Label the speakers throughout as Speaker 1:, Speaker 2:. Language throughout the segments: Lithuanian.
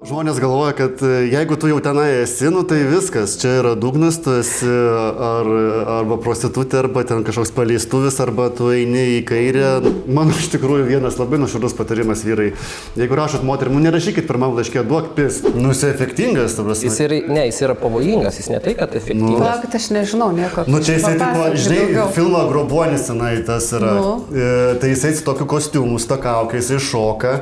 Speaker 1: Žmonės galvoja, kad jeigu tu jau tenai esi, nu tai viskas, čia yra dugnas, tu esi arba prostitutė, arba ten kažkoks paleistuvis, arba tu eini į kairę. Mano iš tikrųjų vienas labai nuoširdus patarimas vyrai. Jeigu rašot moterim, nu nerašykit pirmam laiške, duok pist. Nu jis efektingas, ta prasme.
Speaker 2: Jis yra pavojingas, jis ne tai, kad efektingas.
Speaker 3: Palaukit, aš nežinau nieko.
Speaker 1: Nu čia jisai tipo, žinai, filmo Grobuonis senai tas yra. Tai jisai su tokiu kostiumu, su ta kaukė, jisai šoka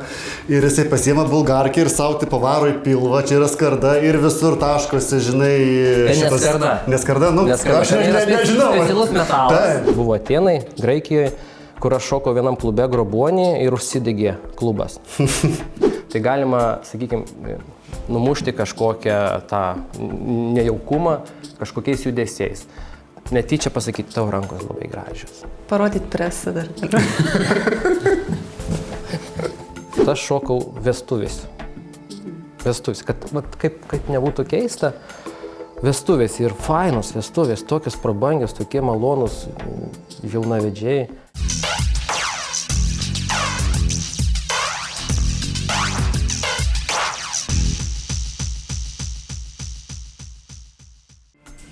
Speaker 1: ir jisai pasiema bulgarkį ir savo tipo varo į pilvą, čia yra skarda ir visur taškosi, žinai...
Speaker 2: Neskarda.
Speaker 1: Neskarda, nu, aš nežinau.
Speaker 2: Specialus metalas. Buvo Atėnai, Graikijoje, kur aš šokau vienam klube Grobuonį ir užsidegė klubas. Tai galima, sakykime, numušti kažkokią tą nejaukumą kažkokiais judesiais. Netyčia pasakyti, tavo rankos labai gražios.
Speaker 3: Parodyti presą dar.
Speaker 2: Aš šokau vestuvės. Vestuvės, kaip nebūtų keista, vestuvės ir fainos vestuvės, tokios prabangios, tokie malonus jaunavedžiai.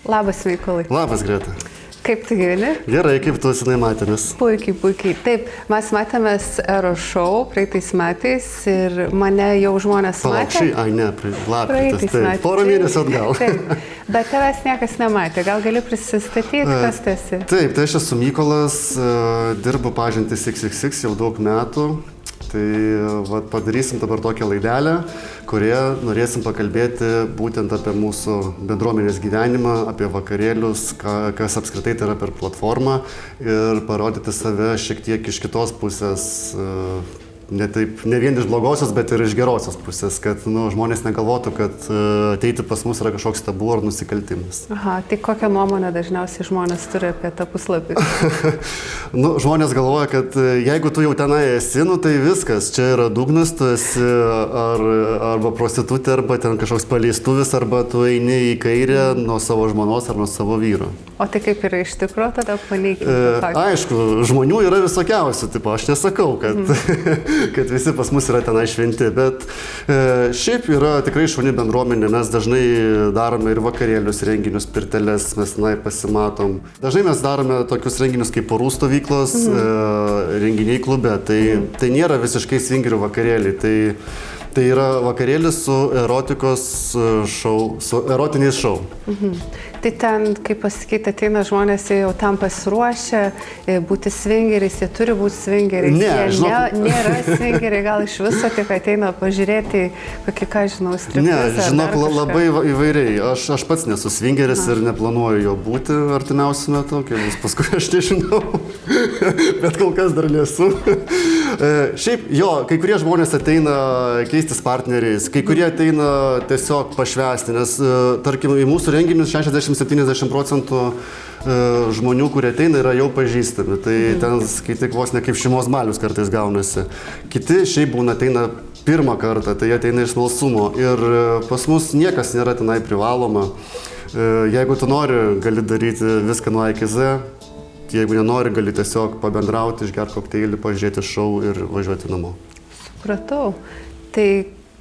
Speaker 3: Labas, Mykolai.
Speaker 1: Labas, Greta.
Speaker 3: Kaip tu gyveni?
Speaker 1: Gerai, kaip tu senai matėmės?
Speaker 3: Puikiai, puikiai. Taip, mes matėmės Ero show praeitais metais ir mane jau žmonės matė.
Speaker 1: Lapkritis, taip, porą mėnesių atgal.
Speaker 3: Taip, bet tavęs niekas nematė. Gal gali prisistatyti, kas tu esi?
Speaker 1: Taip, tai aš esu Mykolas, dirbu pažintis XXX jau daug metų. Tai padarysim dabar tokią laidelę, kurioje norėsim pakalbėti būtent apie mūsų bendruomenės gyvenimą, apie vakarėlius, kas apskritai tai yra per platformą ir parodyti save šiek tiek iš kitos pusės, ne vien iš blogosios, bet ir iš gerosios pusės, kad žmonės negalvotų, kad ateiti pas mus yra kažkoks tabu ar nusikaltimas.
Speaker 3: Aha, tai kokią nuomonę dažniausiai žmonės turi apie tą puslapį?
Speaker 1: Žmonės galvoja, kad jeigu tu jau tenai esi, nu tai viskas, čia yra dugnas, tu esi arba prostitutė, arba ten kažkoks paleistuvis, arba tu eini į kairę nuo savo žmonos ar nuo savo vyro.
Speaker 3: O tai kaip yra iš tikrųjų, tada paneikime.
Speaker 1: Aišku, žmonių yra visokiausių, tipo, aš nesakau, kad visi pas mus yra tenai šventi, bet šiaip yra tikrai šauni bendruomenė, mes dažnai darome ir vakarėlius, renginius, pirteles, mes tenai pasimatom. Dažnai mes darome tokius renginius kaip porų stovyklos, renginiai klube, tai nėra visiškai svingerių vakarėliai, tai yra vakarėlis su erotikos šou, su erotiniais šou.
Speaker 3: Tai ten, kaip pasakyti, ateina žmonės, jie jau tam pasiruošę būti svingeriais, jie turi būti svingeriais. Nėra svingeriai, gal iš viso tik ateina pažiūrėti kokį, ką žinau, striptizą.
Speaker 1: Ne, žinok, labai įvairiai. Aš pats nesu svingeris ir neplanuoju jo būti artimiausiu metu, kai bus paskui aš nežinau, bet kol kas dar nesu. Šiaip, kai kurie žmonės ateina keistis partneriais, kai kurie ateina tiesiog pašvęsti, nes, tarkim, į mūsų renginius 60–70% žmonių, kurie ateina, yra jau pažįstami. Tai ten, kai tik vos ne kaip šeimos balius kartais gaunasi. Kiti šiaip būna ateina pirmą kartą, tai ateina iš smalsumo. Ir pas mus niekas nėra tenai privaloma. Jeigu tu nori, gali daryti viską nuo A iki Z. Jeigu nenori, gali tiesiog pabendrauti, išgerti kokteilį, pažiūrėti šou ir važiuoti namo.
Speaker 3: Supratau. Tai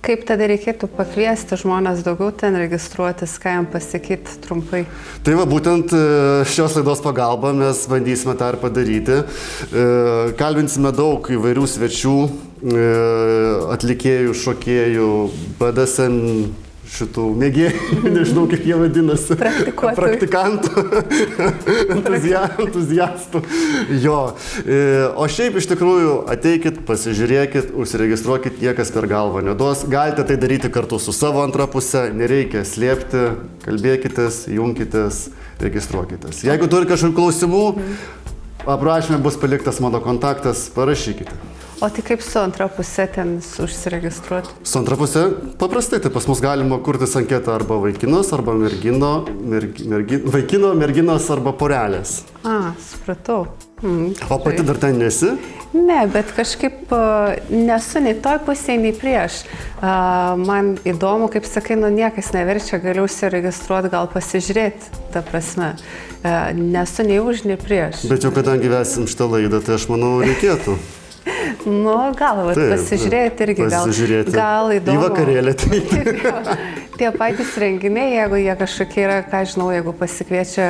Speaker 3: kaip tada reikėtų pakviesti žmonės daugiau ten registruotis, ką jam pasakyti trumpai?
Speaker 1: Tai va, būtent šios laidos pagalba mes bandysime tą ir padaryti. Kalbinsime daug įvairių svečių, atlikėjų, šokėjų, BDSM šitų mėgėjų, nežinau kaip jie vadinasi, praktikantų, entuziastų. Jo. O šiaip iš tikrųjų ateikit, pasižiūrėkit, užsiregistruokit, niekas per galvą neduos. Galite tai daryti kartu su savo antra pusė, nereikia slėpti, kalbėkitės, jungkitės, registruokitės. Jeigu turi kažkokių klausimų, aprašyme bus paliktas mano kontaktas, parašykite.
Speaker 3: O tai kaip su antra pusė ten užsiregistruoti?
Speaker 1: Su antra pusė paprastai, tai pas mus galima kurtis anketą arba vaikinos, arba vaikino, merginos arba porelės.
Speaker 3: Supratau.
Speaker 1: O pati dar ten nesi?
Speaker 3: Ne, bet kažkaip nesu nei toj pusėje, nei prieš. Man įdomu, kaip sakai, niekas neverčia, galiu užsiregistruoti, gal pasižiūrėti, ta prasme. Nesu nei už, nei prieš.
Speaker 1: Bet jau kadangi vesim šitą laidą, tai aš manau reikėtų.
Speaker 3: Nu, gal, pasižiūrėti irgi, gal įdomu.
Speaker 1: Į vakarėlį.
Speaker 3: Tie patys renginiai, jeigu jie kažkokie yra, ką žinau, jeigu pasikviečia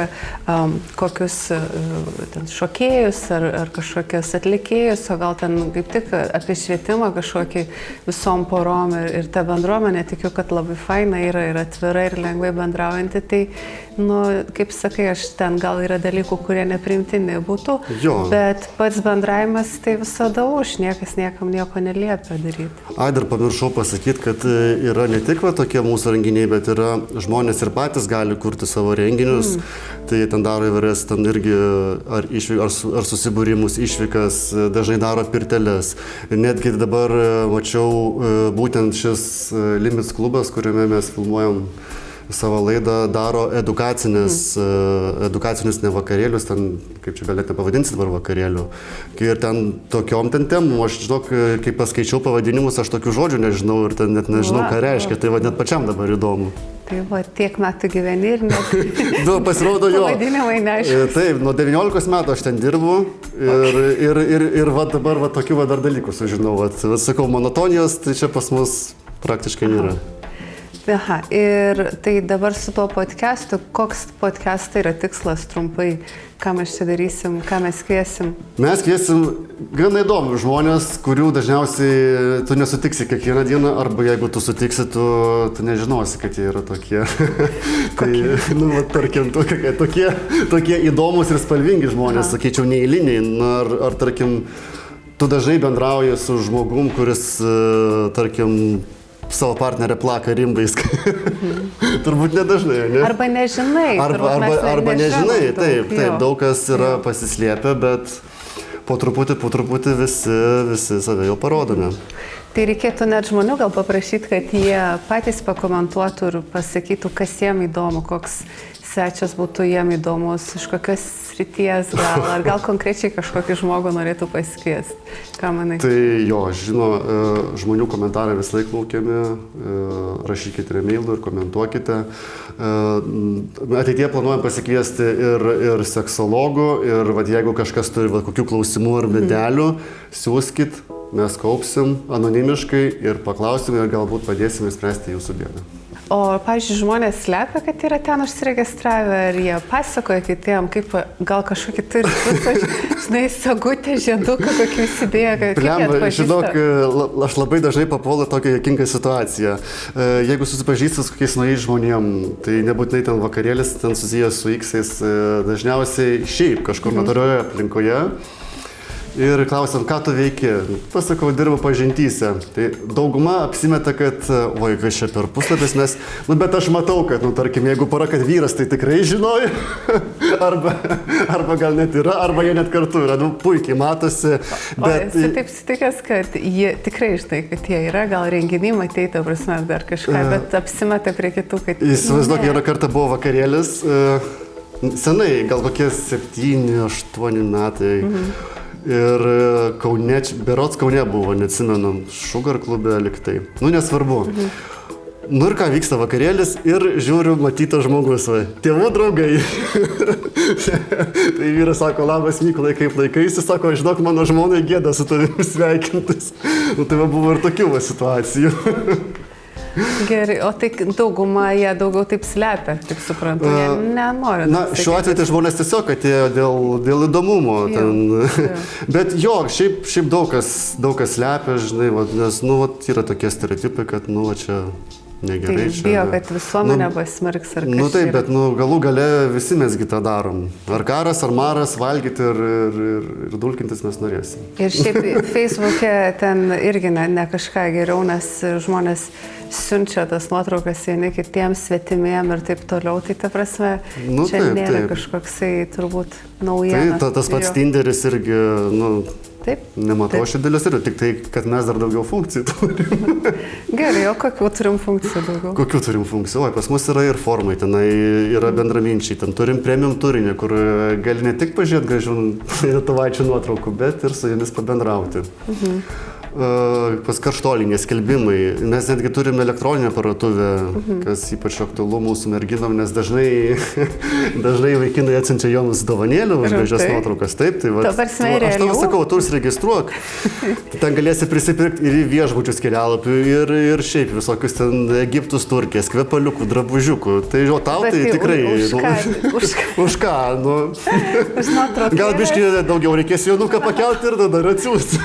Speaker 3: kokius ten šokėjus ar kažkokius atlikėjus, o gal ten kaip tik apie švietimą kažkokį visom porom ir ta bendruomenė, tikiu, kad labai faina yra ir atvira ir lengvai bendraujanti, tai, nu, kaip sakai, aš ten gal yra dalykų, kurie nepriimtini būtų, bet pats bendravimas tai visada niekas niekam nieko neliepia daryti.
Speaker 1: Dar pamiršau pasakyti, kad yra ne tik tokie mūsų renginiai, bet yra žmonės ir patys gali kurti savo renginius, tai ten daro įvairias, ten irgi ar susibūrimus, išvykas, dažnai daro pirteles. Netgi dabar mačiau būtent šis Limits klubas, kuriame mes filmuojam savo laidą, daro edukacinius ne vakarėlius, ten, kaip čia galėtume pavadinti dabar vakarėlių. Ir ten tokiom ten temom, aš žinok, kai paskaičiau pavadinimus, aš tokių žodžių nežinau ir ten net nežinau, ką reiškia, tai net pačiam dabar įdomu.
Speaker 3: Tai tiek metų gyveni ir net
Speaker 1: pasirodo jo.
Speaker 3: Pavadinimai neaiškus.
Speaker 1: Taip, nuo 19 metų aš ten dirbu ir dabar tokių dar dalykų sužinau. Sakau, monotonijos, tai čia pas mus praktiškai nėra.
Speaker 3: Aha, ir tai dabar su tuo podcastu, koks podcastai yra tikslas trumpai, ką mes čia darysim, ką mes kviesim? Mes
Speaker 1: kviesim gana įdomių žmonės, kurių dažniausiai tu nesutiksi kiekvieną dieną, arba jeigu tu sutiksi, tu nežinosi, kad jie yra tokie. Tai, tarkim, tokie įdomus ir spalvingi žmonės, sakyčiau, neeiliniai. Ar tarkim, tu dažnai bendrauji su žmogum, kuris, tarkim, savo partnerę plaka rimbais. Turbūt nedažnai, ne?
Speaker 3: Arba nežinai.
Speaker 1: Arba nežinai, taip, daug kas yra pasislėpę, bet po truputį visi save jau parodome.
Speaker 3: Tai reikėtų net žmonių gal paprašyti, kad jie patys pakomentuotų ir pasakytų, kas jiem įdomu, koks svečias būtų jiem įdomus, iš kokios srities gal konkrečiai kažkokį žmogų norėtų pasikviesti. Ką manai?
Speaker 1: Tai jo, žmonių komentarai vis laik laukiami, rašykite e-mailų ir komentuokite. Ateityje planuojam pasikviesti ir seksologų, ir jeigu kažkas turi kokių klausimų ar bėdelių, siūskit, mes kaupsim anonimiškai ir paklausim ir galbūt padėsim spręsti jūsų bėdą.
Speaker 3: O, pavyzdžiui, žmonės slepia, kad yra ten užsiregistravę, ar jie pasakoja kitiem, kaip gal kažkokį turi, žinai, sagutę, žieduką, kokį įsidėję, kaip jie atpažįsta.
Speaker 1: Žinok, aš labai dažnai papuolu tokią juokingą situaciją. Jeigu susipažįsti su kokiais naujais žmonėm, tai nebūtinai ten vakarėlis, ten susijęs su X-ais, dažniausiai šiaip kažkur natūralioje aplinkoje. Ir klausiam, ką tu veiki? Pasakau, dirbu pažintyse. Tai dauguma apsimeta, kad, oi, kas čia per puslapis, bet aš matau, kad, tarkim, jeigu para, kad vyras, tai tikrai žinojo, arba gal net yra, arba jie net kartu yra, puikiai matosi.
Speaker 3: Bet... O esi taip sutikęs, kad jie tikrai žinai, kad jie yra, gal renginį matei, ta prasme, dar kažką, bet apsimeta prie kitų, kad...
Speaker 1: Įsivaizduok, vieną kartą buvo vakarėlis, senai, gal kokie 7-8 metai. Ir berods Kaune buvo, neatsimenu, Sugar klube liktai. Nesvarbu. Ir ką vyksta vakarėlis ir žiūriu, matytas žmogus, tėvų draugai. Tai vyras sako, labas Mykolai, kaip laikaisi, sako, žinok, mano žmonai gėda su tavimi sveikintis. Tai buvo ir tokių situacijų.
Speaker 3: Gerai, o tai dauguma jie daugiau taip slepia, tik suprantu, jie nenori.
Speaker 1: Šiuo atveju tai žmonės tiesiog atėjo dėl įdomumo. Bet jo, šiaip daug kas slepia, žinai, nes, yra tokie stereotipai, kad, čia negerai.
Speaker 3: Tai bijo, kad visuomenė pasmerks ar kažkaip.
Speaker 1: Taip, bet galų gale visi mesgi tą darom. Ar karas, ar maras, valgyti ir dulkintis mes norėsim.
Speaker 3: Ir šiaip Facebook'e ten irgi ne kažką geriau, nes žmonės siunčia tas nuotraukas vieni kitiems svetimiem ir taip toliau, tai ta prasme, čia nėra kažkoksai turbūt naujiena.
Speaker 1: Tai tas pats Tinderis irgi, nematau aš didelis ir tik tai, kad mes dar daugiau funkcijų turim.
Speaker 3: Gerai, o kokių turim funkcijų daugiau?
Speaker 1: Kokių turim funkcijų? Pas mus yra ir formai, tenai yra bendraminčiai, ten turim premium turinį, kur gali ne tik pažiūrėti gražių lietuvaičių nuotraukų, bet ir su jomis pabendrauti. pas karštolinės skelbimai. Mes netgi turime elektroninę parduotuvę, kas ypač aktualu mūsų merginom, nes dažnai vaikinai atsiunčia joms dovanėlių, gražias nuotraukas. Taip, tai
Speaker 3: Dabar smėrė
Speaker 1: aš tau sakau, tu užsiregistruok. Ten galėsi prisipirkti ir į viešbučius kelialapių, ir šiaip visokius ten Egiptus, Turkijas, kvepaliukų, drabužiukų. Tai jo, tau tai tikrai... Už ką? Gal biškį daugiau reikės jaunuką pakelti ir tada atsiųsti.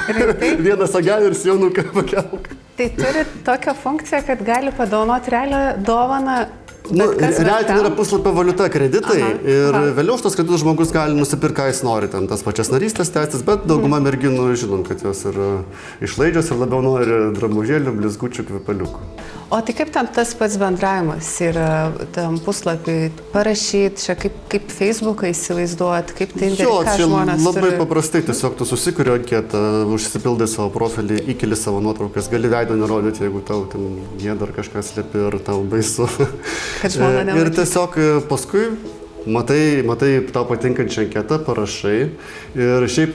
Speaker 1: Vieną sagelį ir jaunuką pakelk.
Speaker 3: Tai turi tokią funkciją, kad gali padovanoti realią dovaną.
Speaker 1: Realiai ten yra puslapio valiuta kreditai ir vėliau už tos kreditus žmogus gali nusipirkti, ką jis nori, ten tas pačias narystės teisės, bet dauguma merginų žinom, kad jos yra išlaidžios ir labiau nori drabužėlių, blizgučių, kvepaliukų.
Speaker 3: O tai kaip ten tas pats bendravimas yra tam puslapį parašyti, čia kaip Facebooką įsivaizduoti, kaip tai ką žmonės
Speaker 1: labai
Speaker 3: turi?
Speaker 1: Paprastai, tiesiog tu susikuri anketą, užsipildai savo profilį, įkeli savo nuotraukas, gali veido nerodyti, jeigu tau ten jie dar kažką slepi ir tau baisu. Ir tiesiog paskui matai tau patinkančią anketą, parašai ir šiaip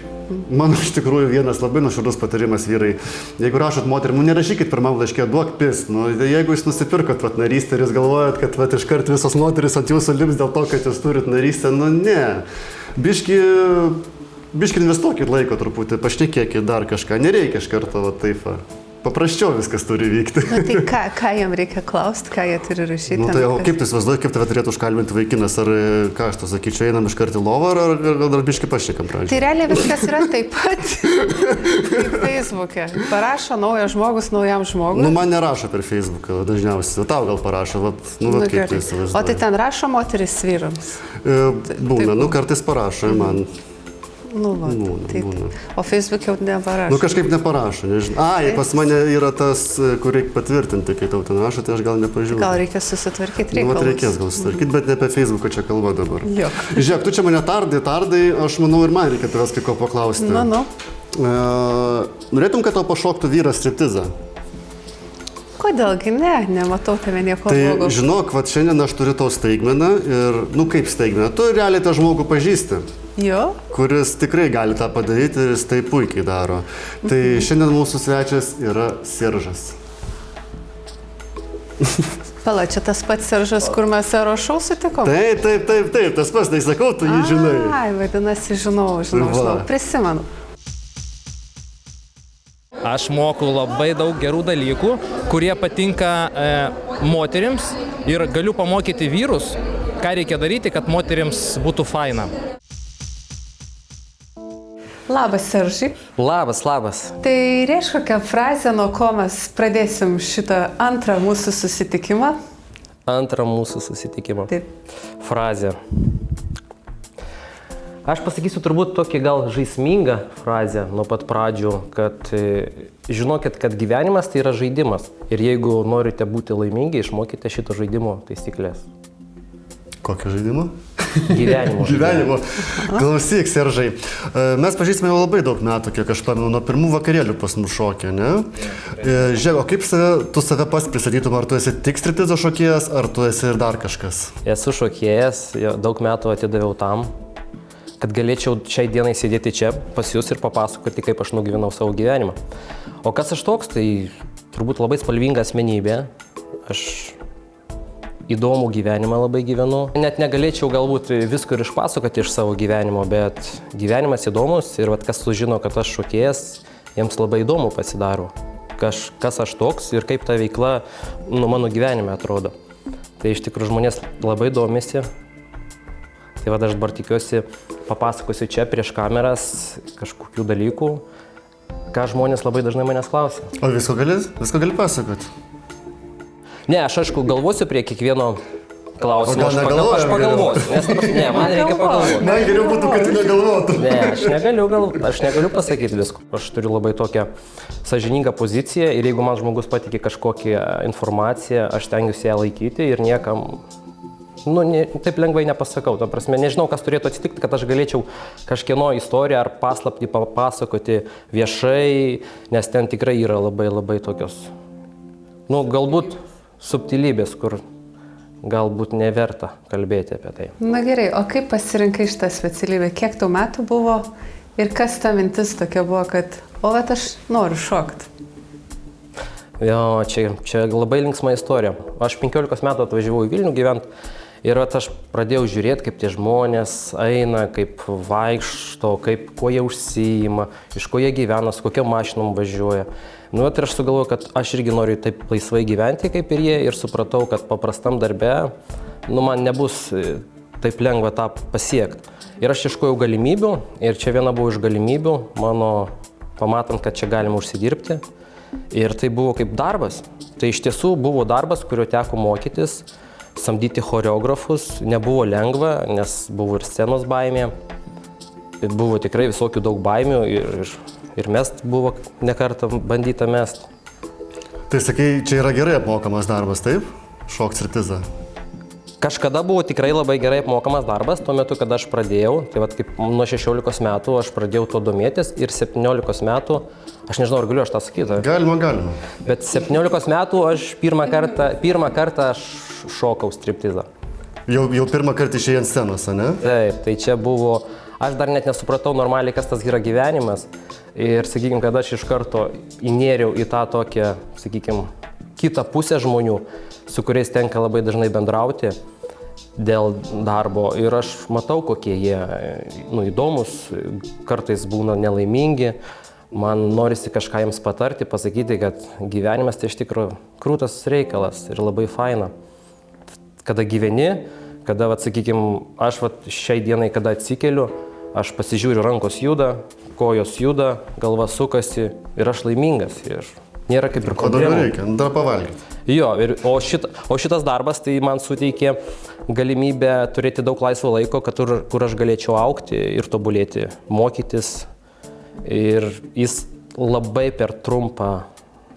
Speaker 1: mano iš tikrųjų vienas labai nuoširdus patarimas vyrai. Jeigu rašot moterim, nerašykit pirmam laiške, duok pis. Jeigu jūs nusipirkot narystę ir jūs galvojat, kad iškart visos moteris ant jūsų lips dėl to, kad jūs turit narystę, ne. Biški investuokit laiko truputį, pašnekėkit dar kažką, nereikia iš karto taip. Paprasčiau viskas turi vykti.
Speaker 3: Tai ką jam reikia klausti, ką jie turi rašyti?
Speaker 1: Tai kaip tu įsivaizduoji, kaip tave turėtų užkalbinti vaikinas, ar ką aš to sakyčiau, einam iš karto į lovą, ar biški pašnekam pradžią?
Speaker 3: Tai realiai viskas yra taip pat, kaip Facebook'e. Parašo naujas žmogus naujam žmogui.
Speaker 1: Man nerašo per Facebooką dažniausiai, tau gal parašo, kaip tu įsivaizduoji.
Speaker 3: O tai ten rašo moteris vyrams?
Speaker 1: Būna, kartais parašo ir man.
Speaker 3: Būna. O Facebook jau neparašo.
Speaker 1: Kažkaip neparašo, nežinau. Pas mane yra tas, kur reikia patvirtinti, kai tau ten rašo, tai aš gal nepažiūrėjau.
Speaker 3: Gal reikia susitvarkyti reikalus.
Speaker 1: Reikės gal susitvarkyti, bet ne apie Facebooką čia kalba dabar.
Speaker 3: Jo.
Speaker 1: Žiūrėk, tu čia mane tardai, aš manau ir man reikia tavęs kai ko paklausti. Norėtum, kad tau pašoktų vyras striptizą?
Speaker 3: Kodėlgi ne? Nematau tave nieko blogo.
Speaker 1: Tai žinok, šiandien aš turiu tau staigmeną ir, kaip staigmeną, tu realiai tą žmogų pažįsti.
Speaker 3: Jo?
Speaker 1: Kuris tikrai gali tą padaryti ir jis tai puikiai daro. Tai šiandien mūsų svečias yra Seržas.
Speaker 3: Pala, čia tas pats Seržas, kur mes Ero šou sutikom?
Speaker 1: Taip, tas pats, tai sakau, tu jį žinai.
Speaker 3: Vadinasi, žinau, prisimenu.
Speaker 4: Aš moku labai daug gerų dalykų, kurie patinka moterims ir galiu pamokyti vyrus, ką reikia daryti, kad moterims būtų faina.
Speaker 3: Labas, Seržai.
Speaker 2: Labas.
Speaker 3: Tai reiškia kokią frazę, nuo ko mes pradėsim šitą antrą mūsų susitikimą? Taip.
Speaker 2: Frazė. Aš pasakysiu turbūt tokį gal žaismingą frazę nuo pat pradžių, kad žinokit, kad gyvenimas tai yra žaidimas. Ir jeigu norite būti laimingi, išmokite šito žaidimo taisyklės.
Speaker 1: Kokio žaidimo?
Speaker 2: Gyvenimo.
Speaker 1: Klausyk, Seržai, mes pažįstame jau labai daug metų, kiek aš pamenu, nuo pirmų vakarėlių pas mus šokė, ne? Žiūrėk, o kaip tu save pats pristatytum, ar tu esi tik striptizo šokėjas, ar tu esi ir dar kažkas?
Speaker 2: Esu šokėjas, daug metų atidaviau tam, kad galėčiau šiai dienai sėdėti čia pas jūs ir papasakoti, kaip aš nugyvenau savo gyvenimą. O kas aš toks, tai turbūt labai spalvinga asmenybė. Aš įdomų gyvenimą labai gyvenu. Net negalėčiau galbūt visko ir išpasakoti iš savo gyvenimo, bet gyvenimas įdomus ir kas sužino, kad aš šokėjas, jiems labai įdomu pasidaro, kas aš toks ir kaip ta veikla mano gyvenime atrodo. Tai iš tikrųjų žmonės labai domisi. Tai aš dabar tikiuosi, papasakosiu čia prieš kameras kažkokių dalykų, ką žmonės labai dažnai manęs klausia.
Speaker 1: O visko gali pasakoti?
Speaker 2: Ne, aš aišku galvosiu prie kiekvieno klausimo.
Speaker 1: Aš
Speaker 2: pagalvosiu. Ne, man reikia pagalvoti.
Speaker 1: Man geriau būtų, kad tu negalvotum.
Speaker 2: Ne, aš negaliu pasakyti visko. Aš turiu labai tokią sąžiningą poziciją ir jeigu man žmogus patikė kažkokią informaciją, aš stengiuosi ją laikyti ir niekam taip lengvai nepasakau. Ta prasme, nežinau, kas turėtų atsitikti, kad aš galėčiau kažkieno istoriją ar paslaptį papasakoti viešai, nes ten tikrai yra labai tokios, galbūt subtilybės, kur galbūt neverta kalbėti apie tai.
Speaker 3: Na gerai, o kaip pasirinkai šitą specialybę? Kiek tau metų buvo ir kas ta mintis tokia buvo, kad O vat aš noriu šokti.
Speaker 2: Jo, čia labai linksma istorija. Aš 15 metų atvažiavau į Vilnių gyventi ir aš pradėjau žiūrėti, kaip tie žmonės eina, kaip vaikšto, kuo jie užsiima, iš ko jie gyvena, su kokiam mašinom važiuoja. Ir aš sugalvojau, kad aš irgi noriu taip laisvai gyventi kaip ir jie ir supratau, kad paprastam darbe man nebus taip lengva tą pasiekti. Ir aš ieškojau galimybių ir čia viena buvo iš galimybių, pamatant, kad čia galima užsidirbti. Ir tai buvo kaip darbas. Tai iš tiesų buvo darbas, kurio teko mokytis, samdyti choreografus. Nebuvo lengva, nes buvo ir scenos baimė. Buvo tikrai visokių daug baimių ir mest buvo nekartą bandyta mest.
Speaker 1: Tai sakai, čia yra gerai apmokamas darbas, taip? Šokt striptizą.
Speaker 2: Kažkada buvo tikrai labai gerai apmokamas darbas, tuo metu, kada aš pradėjau, tai kaip nuo 16 metų aš pradėjau to domėtis ir 17 metų, aš nežinau, ar galiu aš tą sakyti.
Speaker 1: Galima.
Speaker 2: Bet 17 metų aš pirmą kartą aš šokau striptizą.
Speaker 1: Jau pirmą kartą išėjai ant scenos, ne?
Speaker 2: Taip, tai čia buvo, aš dar net nesupratau normaliai, kas tas yra gyvenimas. Ir, sakykime, kad aš iš karto įnėriau į tą tokią, sakykime, kitą pusę žmonių, su kuriais tenka labai dažnai bendrauti dėl darbo. Ir aš matau, kokie jie įdomus, kartais būna nelaimingi. Man norisi kažką jiems patarti, pasakyti, kad gyvenimas tai iš tikrųjų krūtas reikalas ir labai faina. Kada gyveni, kada, sakykime, aš šiai dienai, kada atsikeliu, aš pasižiūriu, rankos juda, kojos juda, galva sukasi ir aš laimingas. Ir nėra kaip ir
Speaker 1: problemų. O dar reikia, dar pavalgyti.
Speaker 2: Jo, o šitas darbas tai man suteikė galimybę turėti daug laisvo laiko, kur aš galėčiau augti ir tobulėti, mokytis. Ir jis labai per trumpą,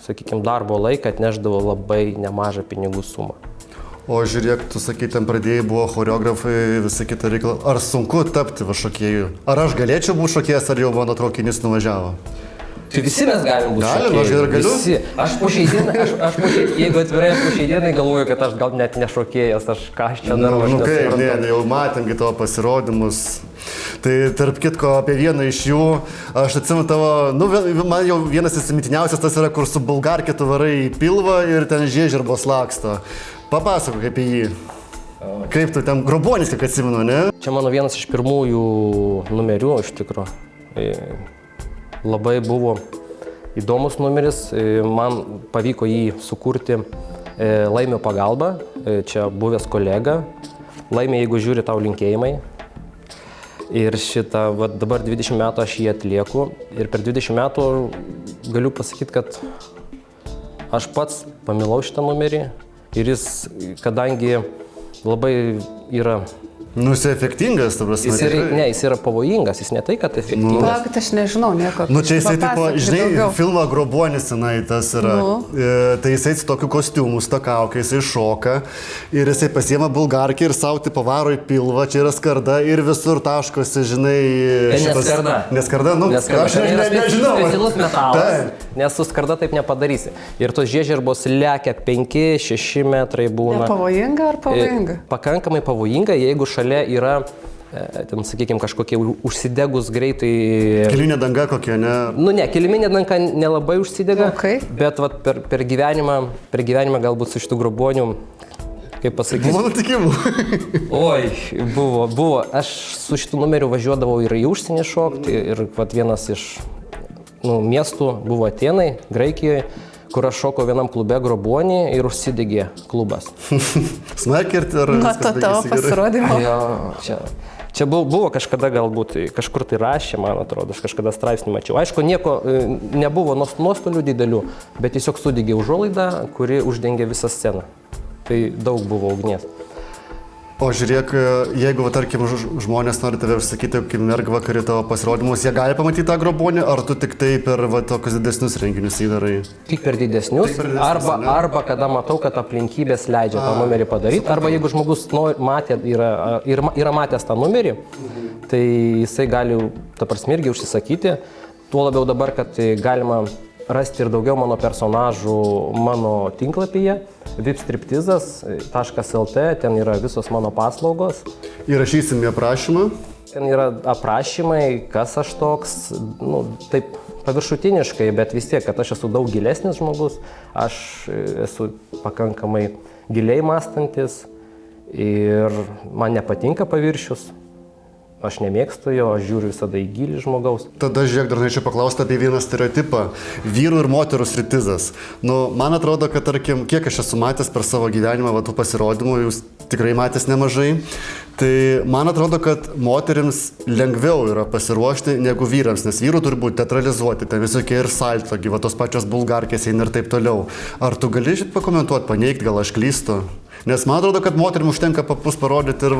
Speaker 2: sakykime, darbo laiką atneždavo labai nemažą pinigų sumą.
Speaker 1: O žiūrėk, tu sakai, ten pradėjai, buvo choreografai, visą kitą reikalą. Ar sunku tapti šokėju? Ar aš galėčiau būti šokėjas, ar jau mano traukinys nuvažiavo?
Speaker 2: Tai visi mes galim būti šokėjai.
Speaker 1: Aš ir galiu.
Speaker 2: Visi. Aš po šiai dienai, jeigu atvirai, po šiai dienai galvoju, kad aš gal net nešokėjas, ką aš čia darau.
Speaker 1: Jau matėm tavo pasirodymus. Tai tarp kitko apie vieną iš jų, aš atsimenu tavo, man jau vienas įsimintiniausias tas yra, kur su bulgarke tu varai į pilvą ir ten žiežirbos laksto. Papasakok apie jį. Kaip tu ten, Grobuonis, kiek atsimenu, ne?
Speaker 2: Čia mano vienas iš pirmųjų numerių, iš tikro. Labai buvo įdomus numeris, man pavyko jį sukurti Laimio pagalba, čia buvęs kolega. Laimė, jeigu žiūri, tau linkėjimai. Ir dabar 20 metų aš jį atlieku ir per 20 metų galiu pasakyti, kad aš pats pamilau šitą numerį ir jis, kadangi labai yra...
Speaker 1: Jis efektingas, ta prasme.
Speaker 2: Jis yra pavojingas, jis ne tai, kad efektingas.
Speaker 3: Palaukit, aš nežinau nieko.
Speaker 1: Čia jisai, žinai, filmą Grobuonis senai tas yra. Tai jisai su tokiu kostiumu, su ta kauke, jisai šoka ir jisai pasiema bulgarkę ir savo pavaro į pilvą, čia yra skarda ir visur taškosi, žinai...
Speaker 2: Neskarda.
Speaker 1: Neskarda, aš nežinau.
Speaker 2: Specialus metalas, nes su skarda taip nepadarysi. Ir tos žiežirbos lekia 5-6 metrai būna.
Speaker 3: Pavojinga ar pavojinga?
Speaker 2: Pakankamai pavojinga, jeigu šalia yra, ten, sakykime, kažkokie užsidegus greitai...
Speaker 1: Kiliminė danga kokia, ne?
Speaker 2: Ne, kiliminė danga nelabai užsidega, bet per gyvenimą galbūt su šitų Grobuonių, kaip pasakyti...
Speaker 1: Buvo nutikimų.
Speaker 2: Oi, buvo. Aš su šitų numeriu važiuodavau ir į užsienį šokti ir vienas iš miestų buvo Atėnai, Graikijoje, kur aš šokau vienam klube Grobuonį ir užsidegė klubas.
Speaker 1: Smarkiai ir...
Speaker 3: Nuo to tavo pasirodymo.
Speaker 2: Čia buvo kažkada galbūt, kažkur tai rašė, man atrodo, aš kažkada straipsnį mačiau. Aišku, nieko nebuvo nuostolių didelių, bet tiesiog sudegė užuolaidą, kuri uždengė visą sceną. Tai daug buvo ugnies.
Speaker 1: O žiūrėk, jeigu, tarkim, žmonės nori tave užsakyti kaip mergvakarį tavo pasirodymus, jie gali pamatyti tą Grobuonį, ar tu tik tai per tokius didesnius renginius įdarai?
Speaker 2: Tik per didesnius, arba kada matau, kad aplinkybės leidžia tą numerį padaryti, arba jeigu žmogus yra matęs tą numerį, tai jisai gali, ta prasme, irgi užsisakyti. Tuo labiau dabar, kad galima rasti ir daugiau mano personažų mano tinklapyje vipstriptizas.lt, ten yra visos mano paslaugos.
Speaker 1: Įrašysim į aprašymą.
Speaker 2: Ten yra aprašymai, kas aš toks, taip paviršutiniškai, bet vis tiek, kad aš esu daug gilesnis žmogus, aš esu pakankamai giliai mąstantis ir man nepatinka paviršius. Aš nemėgstu jo, aš žiūriu visada į gilį žmogaus.
Speaker 1: Tada žiūrėk, dar norėčiau paklausti apie vieną stereotipą. Vyrų ir moterų striptizas. Nu, man atrodo, kad, tarkim, kiek aš esu matęs per savo gyvenimą tų pasirodymų, jūs tikrai matęs nemažai, tai man atrodo, kad moterims lengviau yra pasiruošti negu vyrams, nes vyrų turi būti teatralizuoti, ten visokie ir salto, gyva tos pačios bulgarkės eina ir taip toliau. Ar tu gali šit pakomentuoti, paneigti, gal aš klystu? Nes man atrodo, kad moterim užtenka papus parodyti ir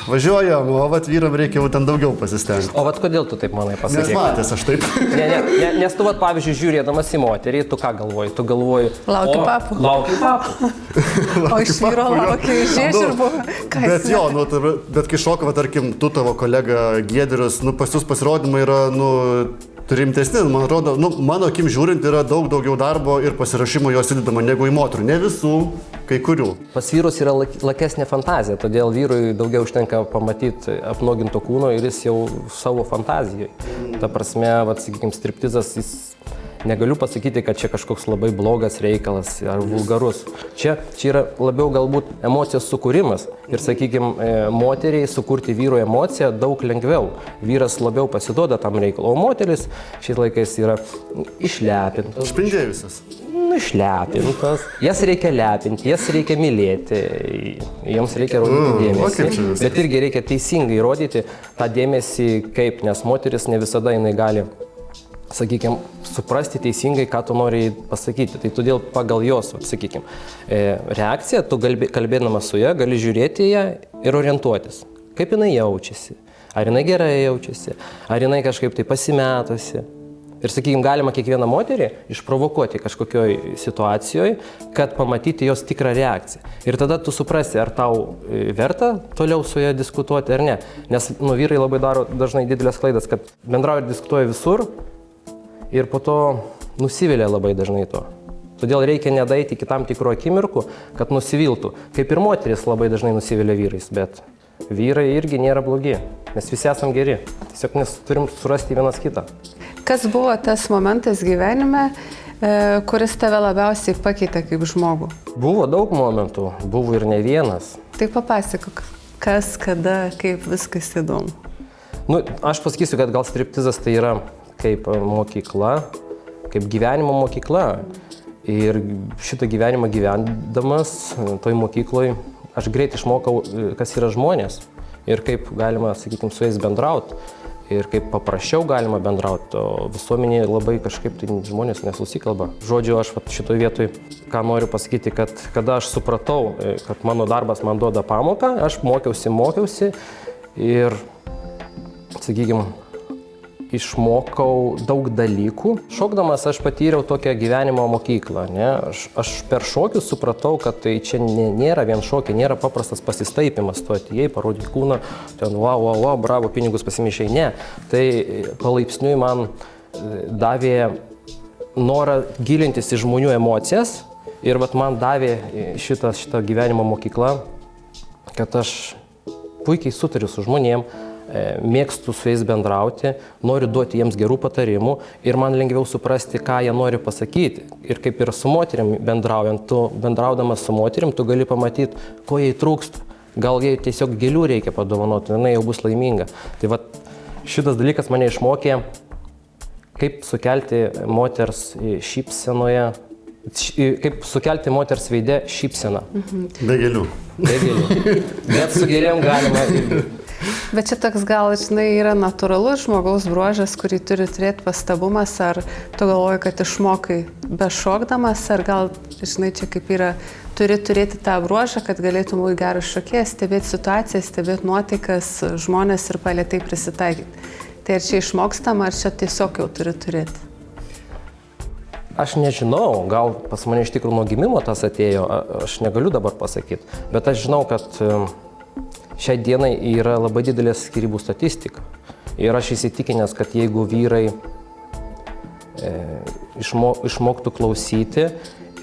Speaker 1: važiuojam, o vat vyram reikia jau ten daugiau pasistengti.
Speaker 2: O vat kodėl tu taip manai pasakyk?
Speaker 1: Nes matęs aš taip.
Speaker 2: Nes tu vat, pavyzdžiui, žiūrėdamas į moterį, tu ką galvoji? Tu galvoji...
Speaker 3: Laukiu papų.
Speaker 2: Laukiu papų.
Speaker 3: O iš vyro laukiu žiežirbų.
Speaker 1: Bet jo, bet kai šoka, tarkim, tu tavo kolega Giedrius, pas jūs pasirodymai yra, rimtesni, man atrodo, mano akim žiūrint, yra daug daugiau darbo ir pasirašymo jos įdedama negu į moterų. Ne visų, kai kurių.
Speaker 2: Pas vyrus yra lakesnė fantazija, todėl vyrui daugiau užtenka pamatyti apnuoginto kūno ir jis jau savo fantazijoje. Ta prasme, sakykime, striptizas, jis negaliu pasakyti, kad čia kažkoks labai blogas reikalas ar vulgarus. Čia yra labiau galbūt emocijos sukūrimas. Ir, sakykime, moteriai sukurti vyro emociją daug lengviau. Vyras labiau pasiduoda tam reikalu, o moteris šiais laikais yra išlepintos.
Speaker 1: Išpindėjusios.
Speaker 2: Išlepintos. Jas reikia lepinti, jas reikia mylėti, joms reikia rodyti dėmesį. Bet irgi reikia teisingai rodyti tą dėmesį kaip, nes moteris ne visada jinai gali, sakykime, suprasti teisingai, ką tu nori pasakyti. Tai todėl pagal jos, sakykime, reakciją, tu kalbėdamas su ja, gali žiūrėti ją ir orientuotis. Kaip jinai jaučiasi, ar jinai gerai jaučiasi, ar jinai kažkaip tai pasimetusi. Ir, sakykime, galima kiekvieną moterį išprovokuoti kažkokioj situacijoje, kad pamatyti jos tikrą reakciją. Ir tada tu suprasi, ar tau verta toliau su ja diskutuoti ar ne. Nes vyrai labai daro dažnai didelės klaidas, kad bendrauja ir diskutuoja visur, ir po to nusivilia labai dažnai to. Todėl reikia nedaeiti iki tam tikrų akimirkų, kad nusiviltų. Kaip ir moteris labai dažnai nusivilia vyrais, bet vyrai irgi nėra blogi, mes visi esam geri. Tiesiog mes turim surasti vienas kitą.
Speaker 3: Kas buvo tas momentas gyvenime, kuris tave labiausiai pakeitė kaip žmogų?
Speaker 2: Buvo daug momentų, buvo ir ne vienas.
Speaker 3: Tai papasakok, kas, kada, kaip viskas įdomu.
Speaker 2: Aš pasakysiu, kad gal striptizas tai yra kaip mokykla, kaip gyvenimo mokykla. Ir šitą gyvenimą gyvendamas toj mokykloj aš greit išmokau, kas yra žmonės ir kaip galima, sakykime, su jais bendrauti. Ir kaip paprasčiau galima bendrauti, o visuomenėje labai kažkaip tai žmonės nesusikalba. Žodžiu, aš šitoj vietoj, ką noriu pasakyti, kad kada aš supratau, kad mano darbas man duoda pamoką, aš mokiausi ir, sakykime, išmokau daug dalykų. Šokdamas aš patyriau tokią gyvenimo mokyklą. Ne? Aš per šokius supratau, kad tai čia nėra vien šokiai, nėra paprastas pasistaipimas. Tu atėjai, parodai kūną, ten wow, bravo, pinigus pasimešai. Ne. Tai palaipsniui man davė norą gilintis į žmonių emocijas ir man davė šitą gyvenimo mokyklą, kad aš puikiai sutariu su žmonėm, mėgstu su jais bendrauti, noriu duoti jiems gerų patarimų ir man lengviau suprasti, ką jie nori pasakyti. Ir kaip ir su moterim bendraujant, bendraudamas su moterim, tu gali pamatyti, ko jai trūksta. Gal jai tiesiog gėlių reikia padovanoti, jinai jau bus laiminga. Tai šitas dalykas mane išmokė, kaip sukelti moters šypsenoje, kaip sukelti moters veide šypseną.
Speaker 1: Be gėlių.
Speaker 2: Be gėlių. Bet su gėlėm galima irgi.
Speaker 3: Bet čia toks gal, yra natūralus žmogaus bruožas, kurį turi turėti pastabumas, ar tu galvoji, kad išmokai bešokdamas, ar gal, čia kaip yra, turi turėti tą bruožą, kad galėtum būti geras šokėjas, stebėti situaciją, stebėti nuotaikas, žmonės ir palėtai prisitaikyti. Tai ar čia išmokstama, ar čia tiesiog jau turi turėti?
Speaker 2: Aš nežinau, gal pas mane iš tikrųjų nuo gimimo tas atėjo, aš negaliu dabar pasakyti, bet aš žinau, kad šiai dienai yra labai didelė skyrybų statistika. Ir aš įsitikinęs, kad jeigu vyrai išmoktų klausyti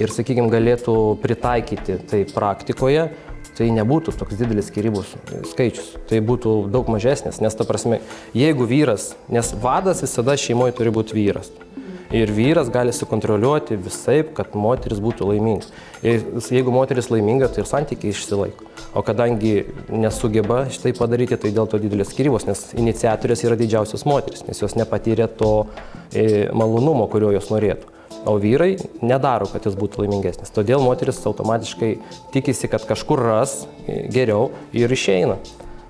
Speaker 2: ir, sakykime, galėtų pritaikyti tai praktikoje, tai nebūtų toks didelis skyrybų skaičius. Tai būtų daug mažesnis, nes ta prasme, jeigu vyras, nes vadas visada šeimoje turi būti vyras. Ir vyras gali sukontroliuoti visaip, kad moteris būtų laiminga. Ir jeigu moteris laiminga, tai ir santykiai išsilaiko. O kadangi nesugeba šitai padaryti, tai dėl to didelės skyrybos, nes iniciatorės yra didžiausios moteris, nes jos nepatyrė to malonumo, kurio jos norėtų. O vyrai nedaro, kad jis būtų laimingesnis. Todėl moteris automatiškai tikisi, kad kažkur ras geriau ir išeina.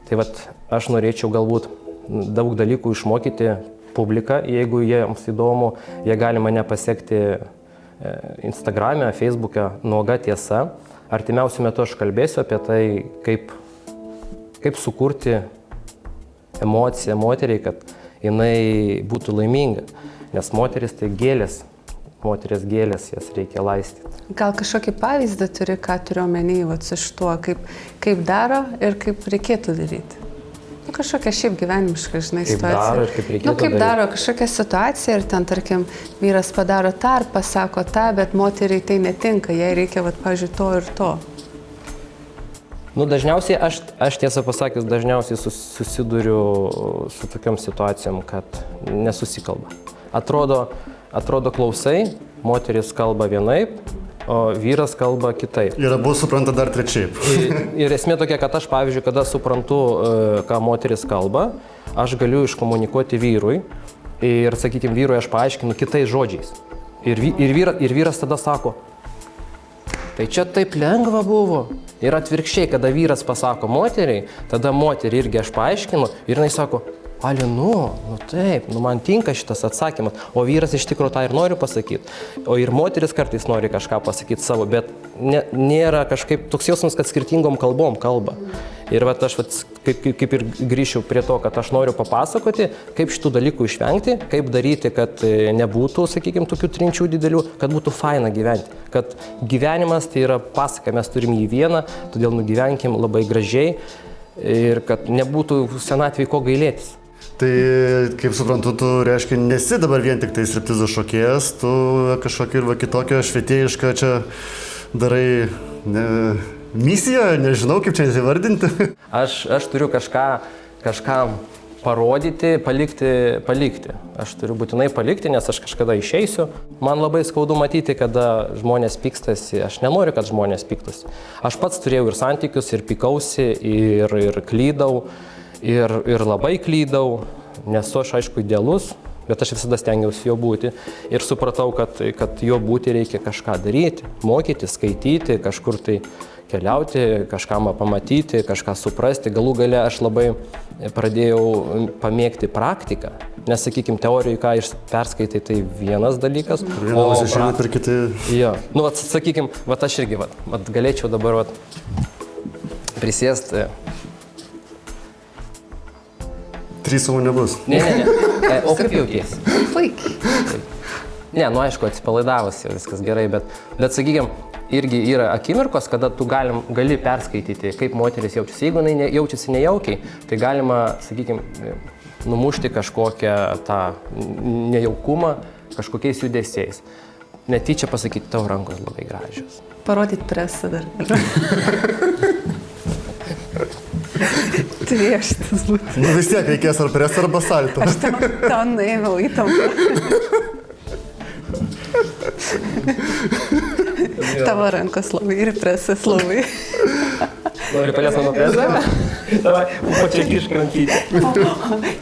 Speaker 2: Tai vat aš norėčiau galbūt daug dalykų išmokyti publiką, jeigu jiems įdomu, jie gali mane pasiekti Instagrame, Facebook'e Nuoga tiesa. Artimiausiu metu aš kalbėsiu apie tai, kaip sukurti emociją moteriai, kad jinai būtų laiminga. Nes moteris tai gėlės, moteris gėlės, jas reikia laistyti.
Speaker 3: Gal kažkokį pavyzdį turi, ką turiu omeny su šituo, kaip daro ir kaip reikėtų daryti? Kažkokia šiaip gyvenimiška, žinai, situacija. Kaip daro kažkokią situaciją ir ten, tarkim, vyras padaro tą ar pasako tą, bet moteriai tai netinka, jai reikia, pavyzdžiui, to ir to.
Speaker 2: Dažniausiai, aš tiesą pasakius, dažniausiai susiduriu su tokiom situacijom, kad nesusikalba. Atrodo klausai, moteris kalba vienaip, o vyras kalba kitaip.
Speaker 1: Ir abu supranta dar trečiaip.
Speaker 2: Ir esmė tokia, kad aš, pavyzdžiui, kada suprantu, ką moteris kalba, aš galiu iškomunikuoti vyrui ir, sakykime, vyrui aš paaiškinu kitais žodžiais. Ir vyras tada sako, tai čia taip lengva buvo. Ir atvirkščiai, kada vyras pasako moteriai, tada moteriai irgi aš paaiškinu ir jinai sako, Alinu, taip, man tinka šitas atsakymas, o vyras iš tikrųjų tą ir nori pasakyti. O ir moteris kartais nori kažką pasakyti savo, bet nėra kažkaip toks jausmas, kad skirtingom kalbom kalba. Ir aš kaip ir grįšiu prie to, kad aš noriu papasakoti, kaip šitų dalykų išvengti, kaip daryti, kad nebūtų, sakykime, tokių trinčių didelių, kad būtų faina gyventi. Kad gyvenimas tai yra pasaka, mes turim jį vieną, todėl nugyvenkim labai gražiai ir kad nebūtų senatvėj ko gailėtis.
Speaker 1: Tai, kaip suprantu, tu, reiškia, nesi dabar vien tik tai striptizo šokėjas, tu kažkokia ir kitokio švietėjišką čia darai misiją, nežinau, kaip čia įvardinti.
Speaker 2: Aš turiu kažkam parodyti, palikti. Aš turiu būtinai palikti, nes aš kažkada išeisiu. Man labai skaudu matyti, kada žmonės pykstasi. Aš nenoriu, kad žmonės pyktasi. Aš pats turėjau ir santykius, ir pykausi, ir klydau. Ir labai klydau, nesu aš aišku idealus, bet aš visada stengiausi jo būti. Ir supratau, kad jo būti reikia kažką daryti, mokyti, skaityti, kažkur tai keliauti, kažką pamatyti, kažką suprasti. Galų gale aš labai pradėjau pamėgti praktiką. Nes, sakykime, teorijai, ką perskaitai, tai vienas dalykas.
Speaker 1: Vienas išeina per kitą.
Speaker 2: Jo. Sakykime, aš irgi galėčiau dabar prisėsti.
Speaker 1: 3 savo nebus.
Speaker 2: Ne. O kaip jautiesi?
Speaker 3: Puikiai.
Speaker 2: Ne, aišku, atsipalaidavusi, viskas gerai, bet sakykime, irgi yra akimirkos, kada tu gali perskaityti, kaip moteris jaučiasi. Jeigu jinai jaučiasi nejaukiai, tai galima, sakykime, numušti kažkokią tą nejaukumą kažkokiais judesiais. Netyčia pasakyti, tavo rankos labai gražios.
Speaker 3: Parodyti presą dar. Trieštis būtų.
Speaker 1: Vis tiek reikės ar presą, arba salto.
Speaker 3: Aš ten nuėmiau įtampą. Tavo rankos labai ir presas labai.
Speaker 2: Nori palies mano presą? Davai, pačiai iškrantyti.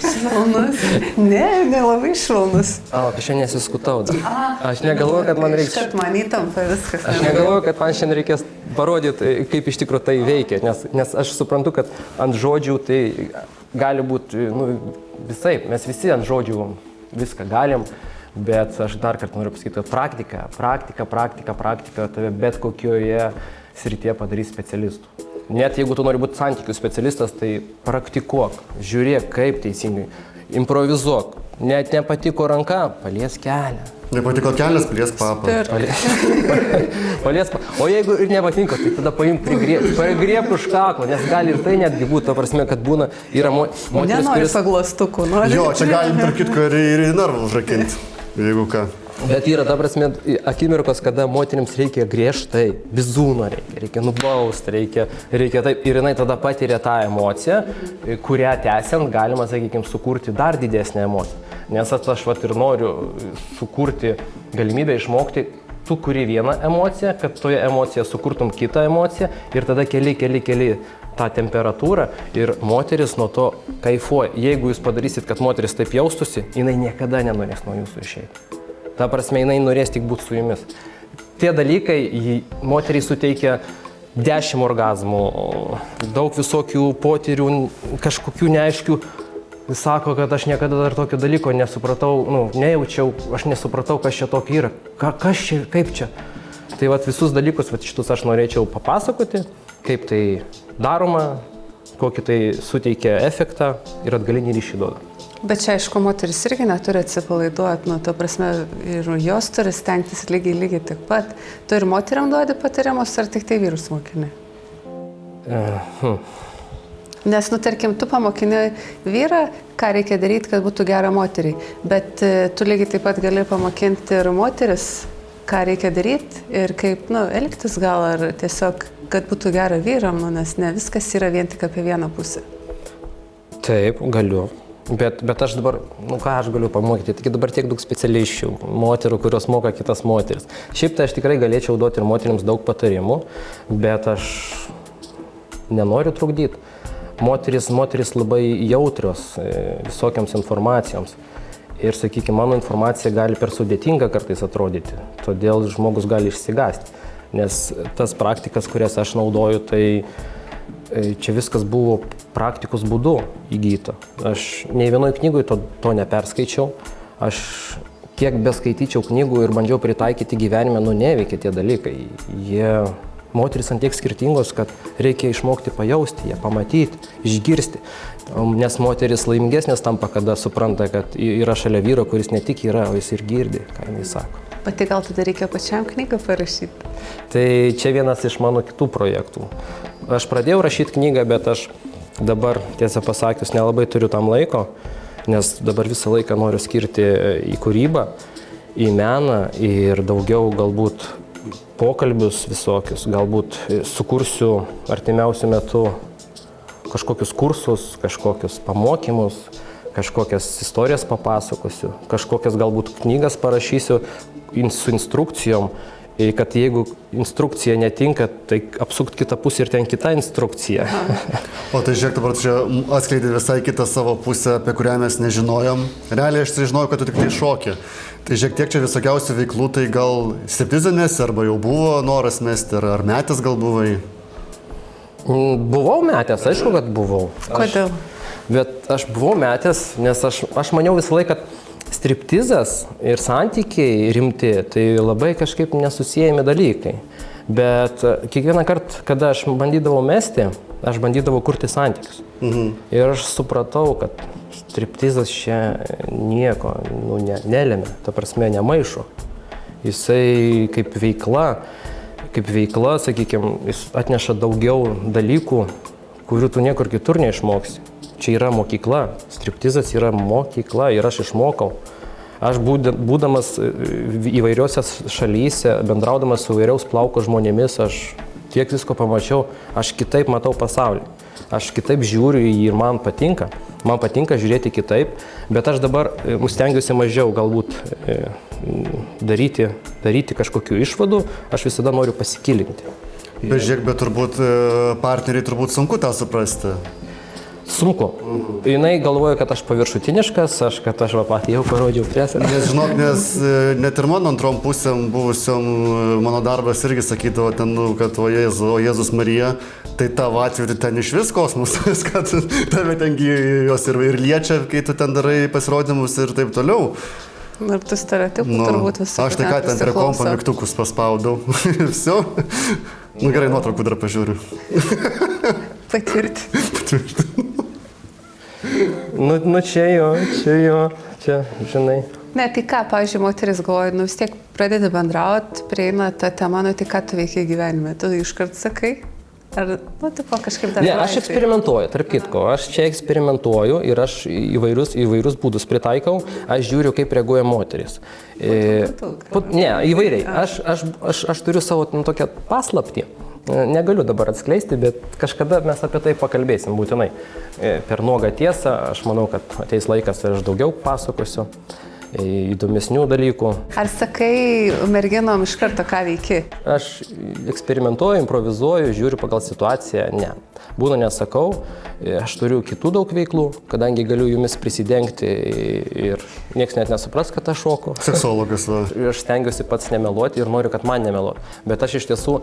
Speaker 3: Švelnus. Ne labai švelnus.
Speaker 2: Aš šiandien nesiskutau. Aš negalvoju, kad man reiks...
Speaker 3: Šart man įtampa viskas.
Speaker 2: Aš negalvoju, kad man šiandien reikės parodyti, kaip iš tikrųjų tai veikia. Nes aš suprantu, kad ant žodžių tai gali būti visaip. Mes visi ant žodžių viską galim. Bet aš dar kartą noriu pasakyti, kad praktika tave bet kokioje srityje padarys specialistų. Net jeigu tu nori būti santykių specialistas, tai praktikuok, žiūrėk kaip teisingai, improvizuok. Net nepatiko ranka, paliesk kelią.
Speaker 1: Nepatiko kelias, paliesk papą.
Speaker 2: Paliesk papą. O jeigu ir nepatinka, tai tada paimk prigriebk už kaklo, nes gali ir tai netgi būti, ta prasme, kad būna yra moteris,
Speaker 3: nenori paglastukų, nori.
Speaker 1: Jo, čia galim tarp kitko ir į narvą užrakinti, jeigu ką.
Speaker 2: Bet yra, ta prasme, akimirkos, kada moterims reikia griežtai, bizūno reikia nubausti, reikia taip. Ir jinai tada patiria tą emociją, kurią tęsiant galima, sakykime, sukurti dar didesnę emociją. Nes aš ir noriu sukurti galimybę išmokti, tu kuri vieną emociją, kad toje emocijoje sukurtum kitą emociją ir tada keli tą temperatūrą ir moteris nuo to kaifuoja. Jeigu jūs padarysit, kad moteris taip jaustusi, jinai niekada nenorės nuo jūsų išeiti. Ta prasme, jinai norės tik būti su jumis. Tie dalykai moteriai suteikia 10 orgazmų, daug visokių potyrių, kažkokių neaiškių. Jis sako, kad aš niekada dar tokio dalyko nesupratau, nejaučiau, aš nesupratau, kas čia tokio yra. Kas čia, kaip čia? Tai visus dalykus, šitus aš norėčiau papasakoti, kaip tai daroma, kokį tai suteikia efektą ir atgalinį ryšį duoda.
Speaker 3: Bet čia, aišku, moteris irgi neturi atsipalaiduoti, to prasme, ir jos turi stengtis lygiai taip pat. Tu ir moteriam duodi patarimus, ar tik tai vyrus mokini? Nes, tarkim, tu pamokini vyrą, ką reikia daryti, kad būtų gera moteriai, bet tu lygiai taip pat gali pamokinti ir moteris, ką reikia daryti ir kaip, elgtis gal, ar tiesiog, kad būtų gera vyram, nes ne viskas yra vien tik apie vieną pusę.
Speaker 2: Taip, galiu. Bet aš dabar, ką aš galiu pamokyti, tik dabar tiek daug specialisčių, moterų, kurios moka kitas moteris. Šiaip tai aš tikrai galėčiau duoti ir moterims daug patarimų, bet aš nenoriu trukdyti. Moteris labai jautrios visokiams informacijoms. Ir, sakykime, mano informacija gali per sudėtinga kartais atrodyti, todėl žmogus gali išsigąsti. Nes tas praktikas, kurias aš naudoju, tai čia viskas buvo praktikos būdu įgyta. Aš nei vienoj knygoj to neperskaičiau. Aš kiek beskaityčiau knygų ir bandžiau pritaikyti gyvenime, neveikia tie dalykai. Moteris ant tiek skirtingos, kad reikia išmokti pajausti ją, pamatyti, išgirsti. Nes moteris laimingesnės tampa, kada supranta, kad yra šalia vyro, kuris ne tik yra, o jis ir girdi, ką jis sako.
Speaker 3: Pati gal tada reikia pačiam knygą parašyti?
Speaker 2: Tai čia vienas iš mano kitų projektų. Aš pradėjau rašyti knygą, bet aš dabar, tiesą pasakius, nelabai turiu tam laiko, nes dabar visą laiką noriu skirti į kūrybą, į meną ir daugiau galbūt pokalbius visokius, galbūt sukursiu artimiausiu metu kažkokius kursus, kažkokius pamokymus, kažkokias istorijas papasakosiu, kažkokias galbūt knygas parašysiu su instrukcijom, kad jeigu instrukcija netinka, tai apsukt kitą pusę ir ten kita instrukcija.
Speaker 1: O tai žiūrėk, dabar čia atskleidė visai kitą savo pusę, apie kurią mes nežinojom. Realiai aš žinojau, kad tu tik tai šoki. Tai žiūrėk, tiek čia visokiausių veiklų, tai gal striptizanėsi, arba jau buvo noras mesti, ar metęs gal buvai?
Speaker 2: Buvau metęs, aišku, kad buvau.
Speaker 3: Kodėl?
Speaker 2: Bet aš buvau metęs, nes aš maniau visą laiką, kad striptizas ir santykiai rimti, tai labai kažkaip nesusijami dalykai. Bet kiekvieną kartą, kada aš bandydavau mesti, aš bandydavau kurti santykius. Ir aš supratau, kad striptizas čia nieko nelemia, ta prasme nemaišo. Jisai kaip veikla, sakykime, jis atneša daugiau dalykų, kurių tu niekur kitur neišmoksi. Čia yra mokykla, striptizas yra mokykla ir aš išmokau. Aš būdamas įvairiose šalyse, bendraudamas su įvairiaus plauko žmonėmis, aš tiek visko pamačiau, aš kitaip matau pasaulį. Aš kitaip žiūriu į jį ir man patinka žiūrėti kitaip, bet aš dabar stengiuosi mažiau galbūt daryti kažkokių išvadų, aš visada noriu pasikilinti.
Speaker 1: Bet žiūrėk, bet turbūt partneriai turbūt sunku tą suprasti.
Speaker 2: Sunku. Jinai galvoja, kad aš paviršutiniškas, kad aš patį jau parodžiau presą.
Speaker 1: Nes žinok, net ir mano antrom pusėm buvusiom mano darbas irgi sakydavo ten, kad o Jėzus Marija, tai tavo atveju ten iš vis kosmosas, kad tave tengi jos ir liečia, kai tu ten darai pasirodymus ir taip toliau.
Speaker 3: Ir tu stereotipų turbūt visų.
Speaker 1: Aš tai ką ten prie kompo mygtukus paspaudau. Visio. Gerai, nuotraukų dar pažiūriu.
Speaker 3: Patvirti.
Speaker 2: Čia, žinai.
Speaker 3: Ne, tai ką, pavyzdžiui, moteris galvoja, vis tiek pradedi bendrauti, prieina ta tema, tai ką tu veikia gyvenime, tu iškart sakai? Ar, nu, tipo, kažkaip dar...
Speaker 2: Ne, aš eksperimentuoju, tarp kitko, aš čia eksperimentuoju ir aš įvairius būdus pritaikau, aš žiūriu, kaip reaguoja moteris. Ne, įvairiai. Aš turiu savo tokią paslaptį. Negaliu dabar atskleisti, bet kažkada mes apie tai pakalbėsim būtinai. Per nuogą tiesą, aš manau, kad ateis laikas ir aš daugiau pasakosiu įdomesnių dalykų.
Speaker 3: Ar sakai merginom iš karto, ką veiki?
Speaker 2: Aš eksperimentuoju, improvizuoju, žiūriu pagal situaciją, ne. Būna nesakau, aš turiu kitų daug veiklų, kadangi galiu jumis prisidengti ir nieks net nesupras, kad aš šoku.
Speaker 1: Seksologas, va.
Speaker 2: Aš stengiuosi pats nemeluoti ir noriu, kad man nemeluoti. Bet aš iš tiesų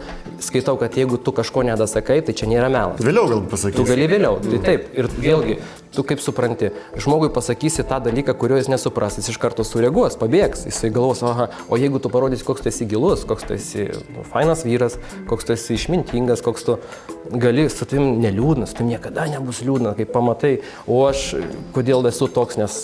Speaker 2: skaitau, kad jeigu tu kažko nedasakai, tai čia nėra melas.
Speaker 1: Vėliau gal pasakysi.
Speaker 2: Tu gali vėliau, tai taip. Ir vėlgi, tu kaip supranti, žmogui pasakysi tą dalyką, kurio jis nesupras, jis iš karto sureaguos, pabėgs, jisai galvos, aha, o jeigu tu parodysi, koks tu esi gilus, koks tu esi fainas vyras, koks tu esi išmintingas, koks tu gali su tavim neliūdnas, tu niekada nebus liūdnas, kaip pamatai, o aš kodėl esu toks, nes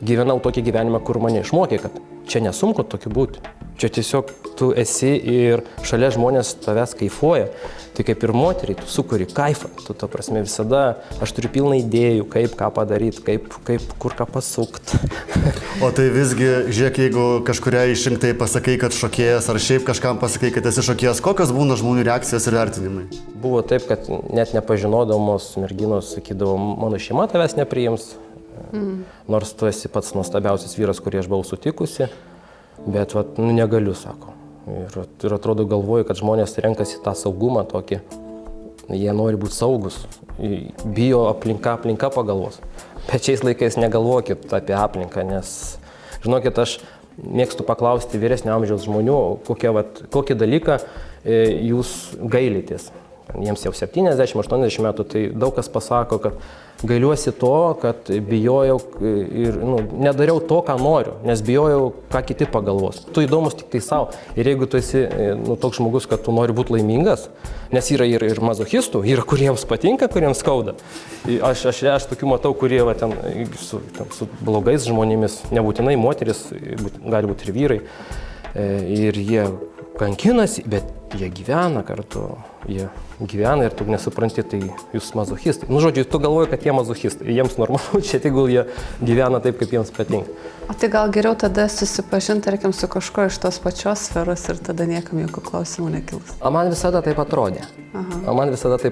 Speaker 2: gyvenau tokį gyvenimą, kur mane išmokė, kad čia nesunku tokiu būti. Čia tiesiog tu esi ir šalia žmonės tavęs kaifuoja. Tai kaip ir moteriai, tu sukuri kaifą. Tu, to prasme, visada aš turiu pilną idėjų, kaip ką padaryti, kaip kur ką pasukti.
Speaker 1: O tai visgi, žiūrėk, jeigu kažkuriai išrinktai pasakai, kad šokėjas, ar šiaip kažkam pasakai, kad esi šokėjas, kokios būna žmonių reakcijos ir vertinimai?
Speaker 2: Buvo taip, kad net nepažinodamos merginos sakydavo, mano šeima tavęs nepriims. Nors tu esi pats nuostabiausias vyras, kurį aš buvau sutikusi, bet negaliu, sako. Ir atrodo galvoju, kad žmonės renkasi tą saugumą tokį, jie nori būti saugus, bijo aplinka pagalvos. Bet šiais laikais negalvokit apie aplinką, nes, žinokit, aš mėgstu paklausti vyresnio amžiaus žmonių, kokį dalyką jūs gailitės. Jiems jau 70-80 metų, tai daug kas pasako, kad gailiuosi to, kad bijojau ir nedariau to, ką noriu, nes bijojau, ką kiti pagalvos. Tu įdomus tik tai savo. Ir jeigu tu esi toks žmogus, kad tu nori būti laimingas, nes yra ir mazochistų, yra kuriems patinka, kuriems skauda. Aš tokių matau, kurie su blogais žmonėmis, nebūtinai moteris, gali būti ir vyrai, ir jie kankinasi, bet jie gyvena kartu, jie gyvena ir tu nesupranti, tai jūs mazochistai. Žodžiu, tu galvoji, kad jie mazochistai, jiems normalu, čia tegul jie gyvena taip, kaip jiems patinka.
Speaker 3: O tai gal geriau tada susipažinti, tarkim, su kažko iš tos pačios sferos ir tada niekam jokių klausimų nekils?
Speaker 2: O man visada taip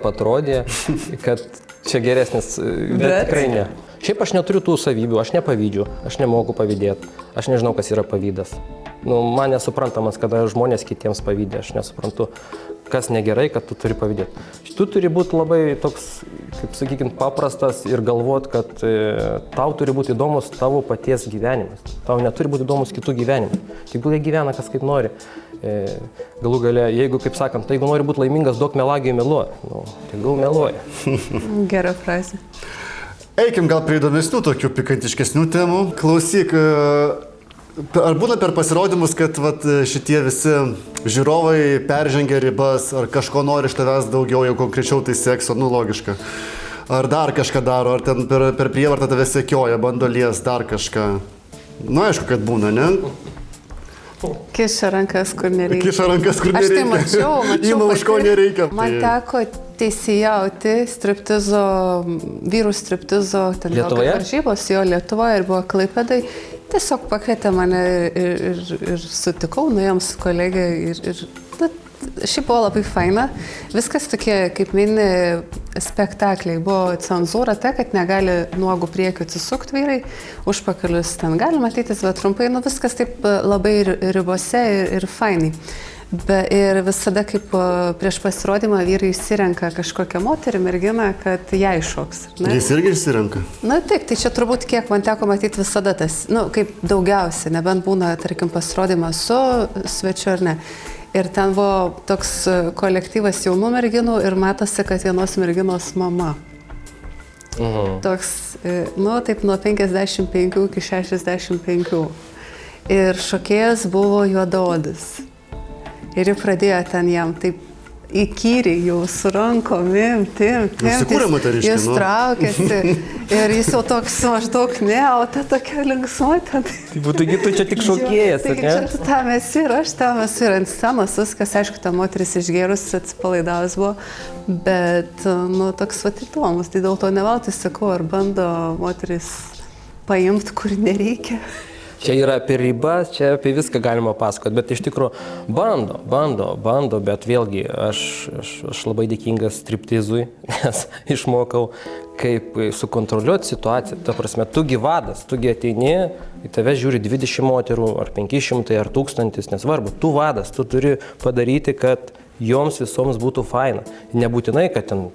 Speaker 2: atrodė. Kad čia geresnis, bet tikrai ne. Šiaip aš neturiu tų savybių, aš nepavydžiu, aš nemoku pavydėti, aš nežinau, kas yra pavydas. Man nesuprantamas, kada žmonės kitiems pavydė, aš nesuprantu, kas negerai, kad tu turi pavydėti. Tu turi būti labai toks, kaip sakykime, paprastas ir galvot, kad tau turi būti įdomus tavo paties gyvenimas. Tau neturi būti įdomus kitų gyvenimas. Tegul jie gyvena, kas kaip nori. Galų gale, jeigu, kaip sakant, jeigu nori būti laimingas, duok melagijai meluoja. Tegul meluoja.
Speaker 3: Gera frazė.
Speaker 1: Eikim gal prie įdomesnių tokių pikantiškesnių temų. Klausyk, ar būna per pasirodymus, kad šitie visi žiūrovai peržengia ribas, ar kažko nori iš tavęs daugiau, jau konkrečiau tai sekso, logiška. Ar dar kažką daro, ar ten per prievartą tave sekioja, bando lies, dar kažką. Aišku, kad būna, ne?
Speaker 3: Kiša rankas, kur nereikia.
Speaker 1: Aš
Speaker 3: tai mačiau.
Speaker 1: Ima už ko nereikia.
Speaker 3: Man teko teisėjauti vyrų striptizo varžybos jo Lietuvoje ir buvo Klaipėdai. Tiesiog pakvietė mane ir sutikau, nuėjom su kolegė ir šiaip buvo labai faina. Viskas tokie, kaip mini, spektakliai. Buvo cenzūra ta, kad negali nuogų priekių atsisukti vyrai, užpakalius ten gali matytis, bet trumpai, viskas taip labai ribose ir fainai. Ir visada kaip prieš pasirodymą vyrai išsirenka kažkokią moterį, merginą, kad ją iššoks.
Speaker 1: Jis irgi išsirenka?
Speaker 3: Taip, tai čia turbūt kiek man teko matyti visada tas, kaip daugiausia, nebent būna, tarkim, pasirodymas su svečiu ar ne. Ir ten buvo toks kolektyvas jaunų merginų ir matosi, kad vienos merginos mama. Toks, taip nuo 55 iki 65. Ir šokėjas buvo juodaodis. Ir ji pradėjo ten jam taip įkyriai jau su rankom, tim.
Speaker 1: Nusikūrė moteriškė,
Speaker 3: Jis traukėsi ir jis jau toks maždaug ne, o ta tokia linksmuotė.
Speaker 2: Tai būtų tu čia tik šokėjas,
Speaker 3: Taigi čia tu tam esi ir aš tam esu ir ant scenos viskas, aišku, ta moteris išgėrus atsipalaidavus buvo, bet, nu, toks vat įdomus, tai dėl to neveltui sakau, ar bando moteris paimti, kur nereikia.
Speaker 2: Čia yra apie ribas, čia apie viską galima pasakoti, bet iš tikrųjų bando, bet vėlgi aš labai dėkingas striptizui, nes išmokau, kaip sukontroliuoti situaciją. Ta prasme, tugi vadas, tugi ateini, į tave žiūri 20 moterų, ar 500, ar 1000, nesvarbu, tu vadas, tu turi padaryti, kad joms visoms būtų faina. Nebūtinai, kad ten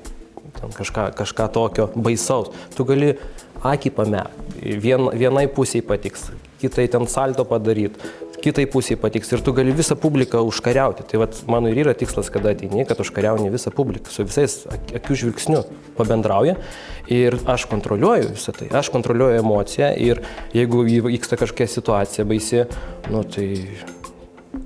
Speaker 2: kažką tokio baisaus. Tu gali akį pamerkti, vienai pusiai patiks, kitai ten salto padaryti, kitai pusiai patiks ir tu gali visą publiką užkariauti. Tai vat, mano ir yra tikslas, kada ateini, kad užkariauni visą publiką, su visais akių žvilgsniu pabendrauja ir aš kontroliuoju visą tai, aš kontroliuoju emociją ir jeigu vyksta kažkokia situacija baisi, nu tai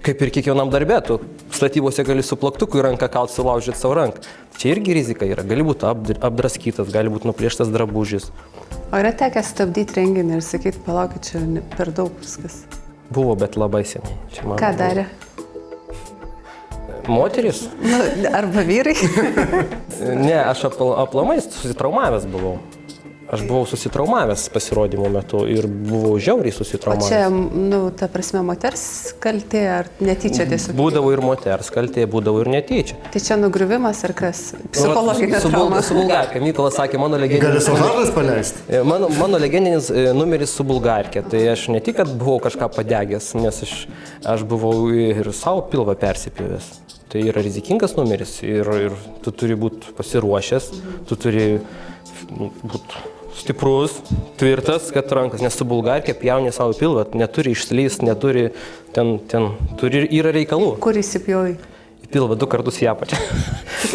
Speaker 2: kaip ir kiekvienam darbė, tu statybose gali su plaktuku į ranką kalt sulaužyti savo ranką. Čia irgi rizika yra, gali būti apdraskytas, gali būti nuplėštas drabužis.
Speaker 3: O yra tekę stabdyti renginį ir sakyti, palaukit, čia per daug viskas.
Speaker 2: Buvo, bet labai seniai.
Speaker 3: Ką darė?
Speaker 2: Moteris?
Speaker 3: Nu, arba vyrai?
Speaker 2: Ne, aš aplamai susitraumavęs buvau. Aš buvau susitraumavęs pasirodymo metu ir buvau žiauriai susitraumavęs.
Speaker 3: O čia, nu, ta prasme, moters kaltė ar netyčia tiesiog?
Speaker 2: Būdavo ir moters kaltė, būdavo ir netyčia.
Speaker 3: Tai čia nugriuvimas ar kas? Psichologinė trauma?
Speaker 2: Su bulgarke. Mykolas sakė, mano legendinis...
Speaker 1: Gali saužardas paleisti?
Speaker 2: Mano legendinis numeris su bulgarke. Tai aš ne tik, kad buvau kažką padegęs, nes aš buvau ir savo pilvą persipjovęs. Tai yra rizikingas numeris ir tu turi būti pasiruošęs, tu turi būti stiprus, tvirtas, kad rankas, nes su bulgarke pjauni savo pilvą, neturi išslyst, neturi, ten yra reikalų.
Speaker 3: Kur įsipjovai?
Speaker 2: Į pilvą 2 kartus į apačią.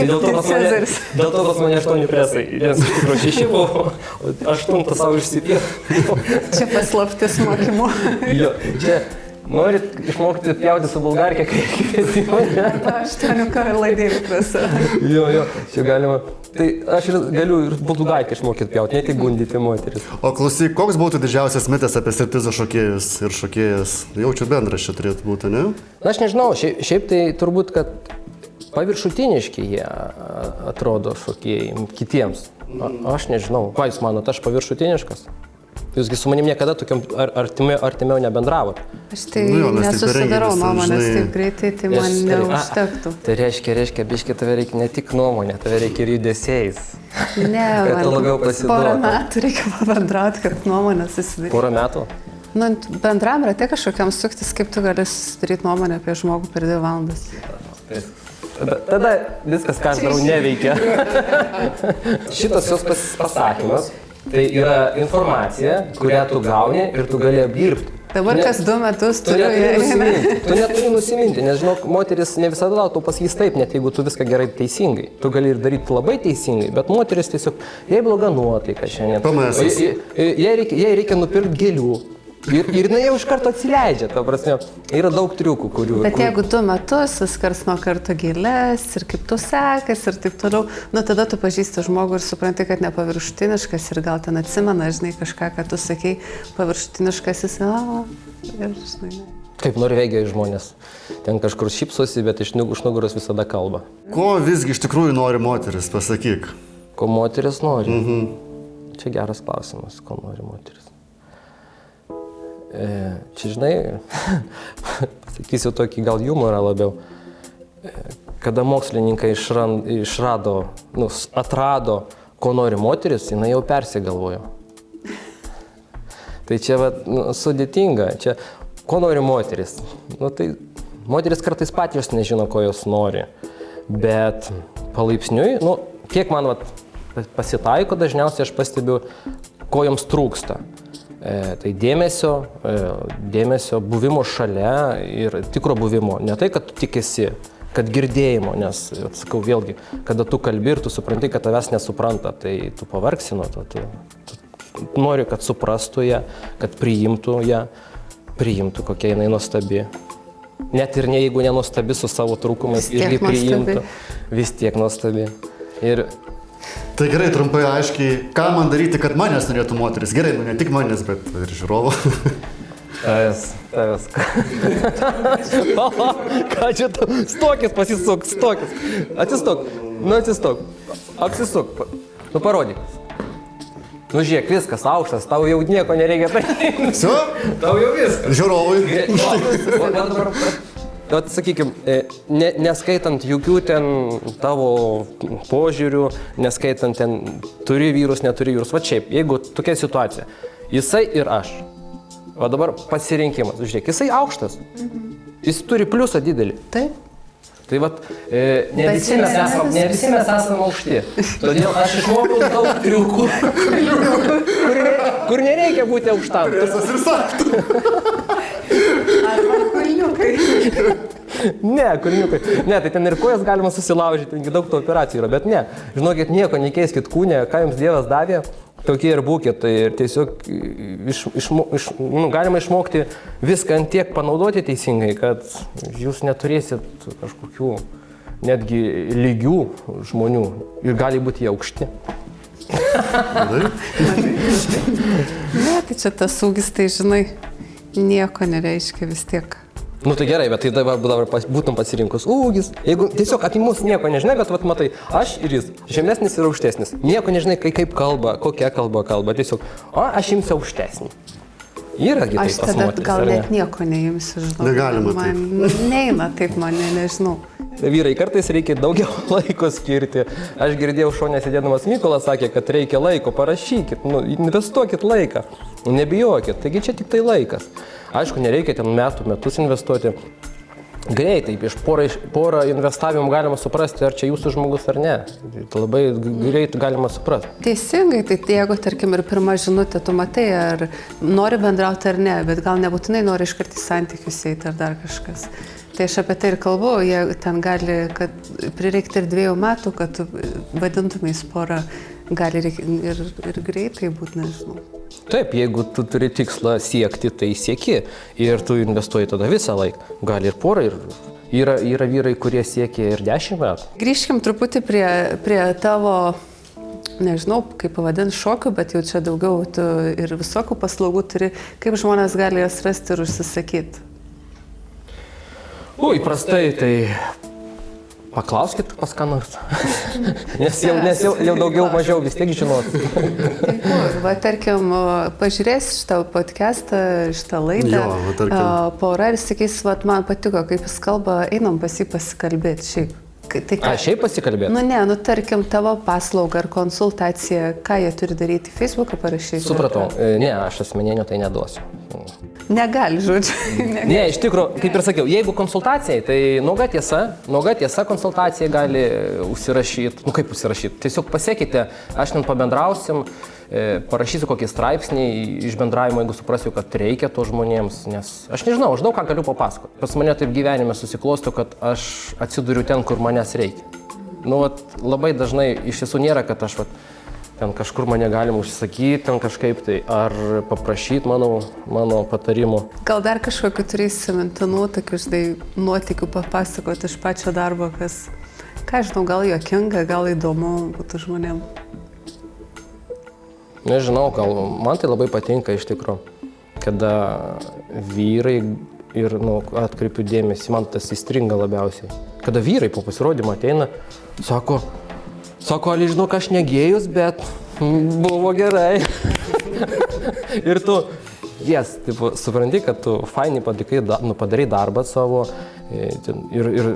Speaker 2: Dėl to pas mane 8 presai, nes iš tikrųjų 6 buvo, 8 savo išsipjau.
Speaker 3: Čia paslaptis mokymo.
Speaker 2: Jo, čia norit išmokti pjauti su bulgarke, kaip mane.
Speaker 3: 8 kartų laidėjų prasa.
Speaker 2: Jo, čia galima. Tai aš ir galiu ir bulgarkę išmokyti pjauti, ne tik gundyti moteris.
Speaker 1: O klausyk, koks būtų didžiausias mitas apie striptizo šokėjus ir šokėjas? Jaučiu bendras čia turėtų būti, ne?
Speaker 2: Na, aš nežinau, šiaip tai turbūt, kad paviršutiniški jie atrodo šokėjai kitiems. Aš nežinau. Ką jūs manot, aš paviršutiniškas? Jūsgi su manim niekada tokiam artimiau nebendravot.
Speaker 3: Aš tai nesusidarau nuomonės taip greitai, tai man neužtektų.
Speaker 2: Tai reiškia, biški tave reikia ne tik nuomonė, tave reikia ir judesiais.
Speaker 3: Ne, porą metų reikia pabendrauti, kad nuomonę susidaryti.
Speaker 2: Porą metų?
Speaker 3: Nu, bendram rate kažkokiam suktis, kaip tu gali susidaryti nuomonę apie žmogų per 2 valandas.
Speaker 2: Tada viskas, ką aš darau, neveikia. Šitas jos pasakymas. Tai yra informacija, kurią tu gauni ir tu gali apdirbti.
Speaker 3: Dabar kas 2 metus turiu
Speaker 2: Tu neturi nusiminti, nes žinok, moteris ne visada tau pasakys taip, net jeigu tu viską gerai teisingai. Tu gali ir daryti labai teisingai, bet moteris tiesiog, jai bloga nuotaika šiandien. Jai reikia nupirkti gėlių. Ir jinai jau iš karto atsileidžia, ta prasme, yra daug triukų, kurių...
Speaker 3: Bet jeigu 2 metus vis karts nuo karto gėlės ir kaip tu sekas ir taip toliau, nu tada tu pažįsti žmogų ir supranti, kad nepaviršutiniškas ir gal ten atsimena, žinai, kažką, ką tu sakei, paviršutiniškas jis, ir žinai.
Speaker 2: Kaip Norvegijoje žmonės, ten kažkur šypsosi, bet iš nugaros visada kalba.
Speaker 1: Ko visgi iš tikrųjų nori moteris, pasakyk?
Speaker 2: Ko moteris nori? Čia geras klausimas, ko nori moteris. Čia, žinai, pasakysiu tokį gal humorą labiau. Kada mokslininkai atrado, ko nori moteris, jinai jau persigalvojo. Tai čia sudėtinga. Čia, ko nori moteris? Tai moteris kartais patys nežino, ko jos nori. Bet palaipsniui, kiek man pasitaiko, dažniausiai aš pastebiu, ko joms trūksta. Tai dėmesio, buvimo šalia ir tikro buvimo. Ne tai, kad tu tikėsi, kad girdėjimo, nes, sakau vėlgi, kada tu kalbi ir tu supranti, kad tavęs nesupranta, tai tu pavargsi nuo to. Tu nori, kad suprastų ją, kad priimtų ją, kokia jinai nuostabi. Net ir ne, jeigu nenuostabi su savo trūkumais,
Speaker 3: Vis tiek
Speaker 2: irgi priimtų. Vis tiek nuostabi. Ir
Speaker 1: Tai gerai, trumpai aiškiai, ką man daryti, kad manęs norėtų moteris? Gerai, nu ne tik manęs, bet ir žiūrovo.
Speaker 2: tavęs. Ką čia tu? Stokis pasisuk, stokis. Atsistok, atsistok. Apsisuk. Nu parodyk. Nu žiūrėk, viskas aukštas, tau jau nieko nereikia daryti.
Speaker 1: Su?
Speaker 2: Tau jau viskas.
Speaker 1: Žiūrovui.
Speaker 2: Vat, sakykim, neskaitant jokių ten tavo požiūrių, neskaitant ten turi vyrus, neturi vyrus. Va šiaip, jeigu tokia situacija, jisai ir aš. O dabar pasirinkimas, žiūrėk, jisai aukštas. Jis turi pliusą didelį.
Speaker 3: Taip.
Speaker 2: Tai vat, ne visi mes esame aukšti. Todėl aš išmokau daug triukų, kur nereikia būti aukštam.
Speaker 1: Tiesas ir saktų.
Speaker 3: Arba kulniukai.
Speaker 2: Ne, kulniukai. Ne, tai ten ir kojas galima susilaužyti, daug tų operacijų yra, bet ne. Žinokit, nieko nekeiskit kūne, ką jums Dievas davė, tokie ir būkit. Tai ir tiesiog galima išmokti viską ant tiek panaudoti teisingai, kad jūs neturėsit kažkokių netgi lygių žmonių ir gali būti jie aukšti.
Speaker 3: Ne, tai čia tas ūgis, tai žinai, nieko nereiškia vis tiek.
Speaker 2: Nu tai gerai, bet tai dabar būtum pasirinkus ūgis. Jeigu tiesiog apie mus nieko nežinai, bet vat matai, aš ir jis, žemesnis ir aukštesnis. Nieko nežinai, kaip kalba, kokia kalba, tiesiog, o aš imsiu aukštesnį. Yragi taip pas moteris, ar ne?
Speaker 3: Aš tada gal net nieko neimsiu, žinau.
Speaker 1: Negalima
Speaker 3: man neina taip, man nežinau.
Speaker 2: Vyrai, kartais reikia daugiau laiko skirti. Aš girdėjau šone sėdėdamas Mykolas sakė, kad reikia laiko, parašykit, investuokit laiką, nebijokit, taigi čia tik tai laikas. Aišku, nereikia ten metus investuoti. Greitai, iš porą investavimų galima suprasti, ar čia jūsų žmogus ar ne. Tai labai greitai galima suprasti.
Speaker 3: Teisingai, tai jeigu, tarkim, ir pirmą žinutę tu matai, ar nori bendrauti ar ne, bet gal nebūtinai nori iškart į santykius eiti ar dar kažkas. Tai aš apie tai ir kalbu, jie ten gali, kad prireikti ir 2 metų, kad tu vadintumės porą, gali ir greitai būti, nežinau.
Speaker 2: Taip, jeigu tu turi tikslą siekti, tai sieki ir tu investuoji tada visą laiką. Gali ir porą, ir yra vyrai, kurie siekia ir 10 metų.
Speaker 3: Grįžkim truputį prie tavo, nežinau, kaip pavadinti, šokių, bet jau čia daugiau tu ir visokių paslaugų turi, kaip žmonės gali jas rasti ir užsisakyti.
Speaker 2: Įprastai, tai paklauskit pas ką nors, nes jau daugiau mažiau vis tiek žinot.
Speaker 3: Va, tarkim, pažiūrės šitą podcastą, šitą laidą, pora ir sakys, va, man patiko, kaip jis kalba, einam pas jį pasikalbėti šiaip.
Speaker 2: Šiaip pasikalbėti?
Speaker 3: Tarkim, tavo paslaugą ar konsultaciją, ką jie turi daryti, Facebooką parašyti?
Speaker 2: Supratau, ne, aš asmeninio tai neduosiu.
Speaker 3: Negali, žodžiu.
Speaker 2: Ne, iš tikrųjų, kaip ir sakiau, jeigu konsultacijai, tai nuoga tiesa konsultacijai gali užsirašyti, kaip užsirašyti, tiesiog pasiekite, aš ten pabendrausim, parašysiu kokį straipsnį iš bendravimo, jeigu suprasiu, kad reikia to žmonėms, nes aš nežinau, aš daug ką galiu papasakoti. Pas mane taip gyvenime susiklosto, kad aš atsiduriu ten, kur manęs reikia. Labai dažnai iš tiesų nėra, kad aš ten kažkur mane galima užsakyti, ten kažkaip tai, ar paprašyti mano patarimų.
Speaker 3: Gal dar kažkokiu turėsi mintinų, tokių, žinai, nuotykių papasakoti iš pačio darbo, kas, ką žinau, gal juokinga, gal įdomu būtų žmonėm.
Speaker 2: Nežinau, gal man tai labai patinka iš tikrųjų, kada vyrai ir, atkreipiu dėmesį, man tas įstringa labiausiai. Kada vyrai po pasirodymo ateina, sako, Ali, žinok, aš negėjus, bet buvo gerai. Ir tu, supranti, kad tu fainai padarai darbą savo ir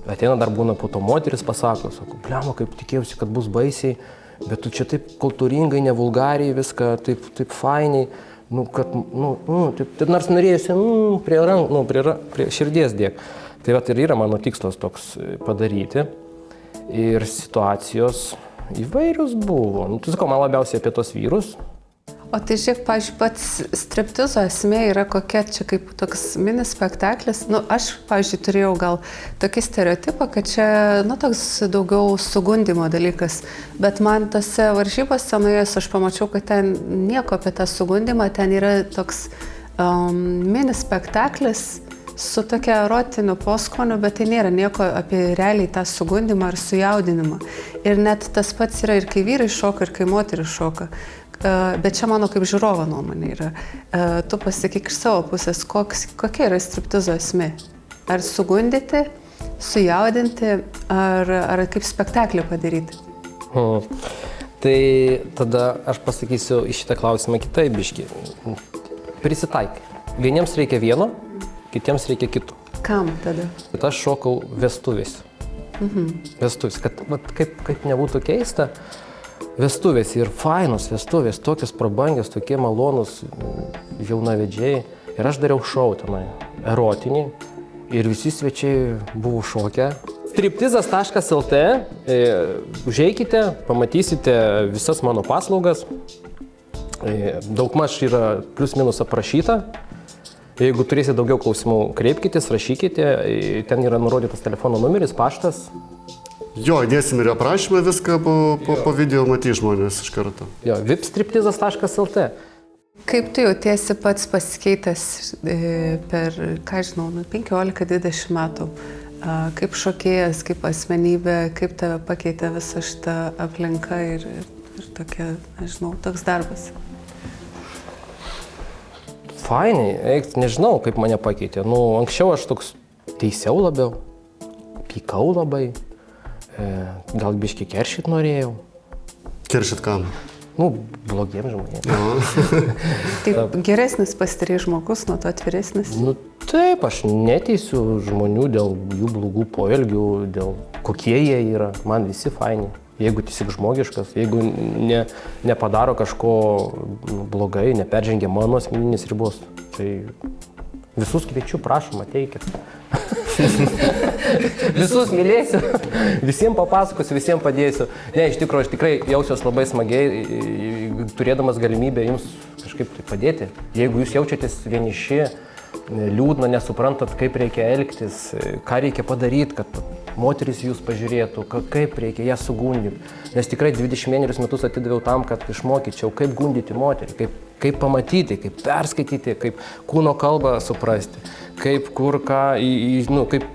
Speaker 2: ateina dar būna po to moteris pasako, bliamo, kaip tikėjausi, kad bus baisiai, bet tu čia taip kultūringai, nevulgariai viską, taip fainiai, taip nors norėjusi prie širdies dėk. Tai ir yra mano tikslas toks padaryti. Ir situacijos įvairius buvo. Tu sakau, man labiausiai apie tos vyrus.
Speaker 3: O tai žiūrėk, pavyzdžiui, pats striptizo esmė yra kokia čia kaip toks mini spektaklis. Aš, pavyzdžiui, turėjau gal tokį stereotipą, kad čia, toks daugiau sugundimo dalykas. Bet man tose varžybose nuėjus, aš pamačiau, kad ten nieko apie tą sugundimą, ten yra toks mini spektaklis su tokia erotiniu poskoniu, bet tai nėra nieko apie realiai tą sugundimą ar sujaudinimą. Ir net tas pats yra ir kai vyrai šoka, ir kai moteris šoka. Bet čia mano kaip žiūrovo nuomonė yra. Tu pasakyk iš savo pusės, kokia yra striptizo esmė. Ar sugundyti, sujaudinti, ar kaip spektaklį padaryti?
Speaker 2: Tai tada aš pasakysiu į šitą klausimą kitaip biškį. Prisitaikai. Vieniems reikia vieno, kitiems reikia kito.
Speaker 3: Kam tada?
Speaker 2: Bet aš šokau vestuvės. Vestuvės, kad kaip nebūtų keista, vestuvės ir fainos vestuvės, tokios prabangios, tokie malonus jaunavedžiai. Ir aš dariau šou tenai, erotinį, ir visi svečiai buvo šokę. Striptizas.lt, užeikite, pamatysite visas mano paslaugas. Daugmaž yra plius minus aprašyta. Jeigu turėsite daugiau klausimų, kreipkitės, rašykite, ten yra nurodytas telefono numeris, paštas.
Speaker 1: Jo, įdėsim ir aprašymą viską, po video matys žmonės iš karto.
Speaker 2: Jo, vipstriptizas.lt.
Speaker 3: Kaip tu jautiesi pats pasikeitęs per, ką žinau, 15-20 metų? Kaip šokėjas, kaip asmenybė, kaip tave pakeitė visa šita aplinka ir tokia, nežinau, toks darbas?
Speaker 2: Fainiai, nežinau, kaip mane pakeitė. Anksčiau aš toks teisiau labiau, pykau labai, gal biškį keršyt norėjau.
Speaker 1: Keršyt kam?
Speaker 2: Blogiems žmonėms.
Speaker 3: Taip, geresnis pasidarė žmogus, nuo to atviresnis.
Speaker 2: Taip, aš neteisiu žmonių dėl jų blogų poelgių, dėl kokie jie yra. Man visi faini. Jeigu tiesiog žmogiškas, jeigu nepadaro kažko blogai, neperžengia mano asmeninės ribos, tai visus kviečiu, prašom, ateikit. Visus mylėsiu, visiems papasakosiu, visiems padėsiu. Ne, iš tikrųjų, aš tikrai jausiuos labai smagiai, turėdamas galimybę jums kažkaip tai padėti. Jeigu jūs jaučiatės vieniši, liūdna, nesuprantat, kaip reikia elgtis, ką reikia padaryti, kad moteris jūs pažiūrėtų, kaip reikia ją sugundyti. Nes tikrai 21 metus atidaviau tam, kad išmokyčiau, kaip gundyti moterį, kaip pamatyti, kaip perskaityti, kaip kūno kalbą suprasti, kaip kur ką, kaip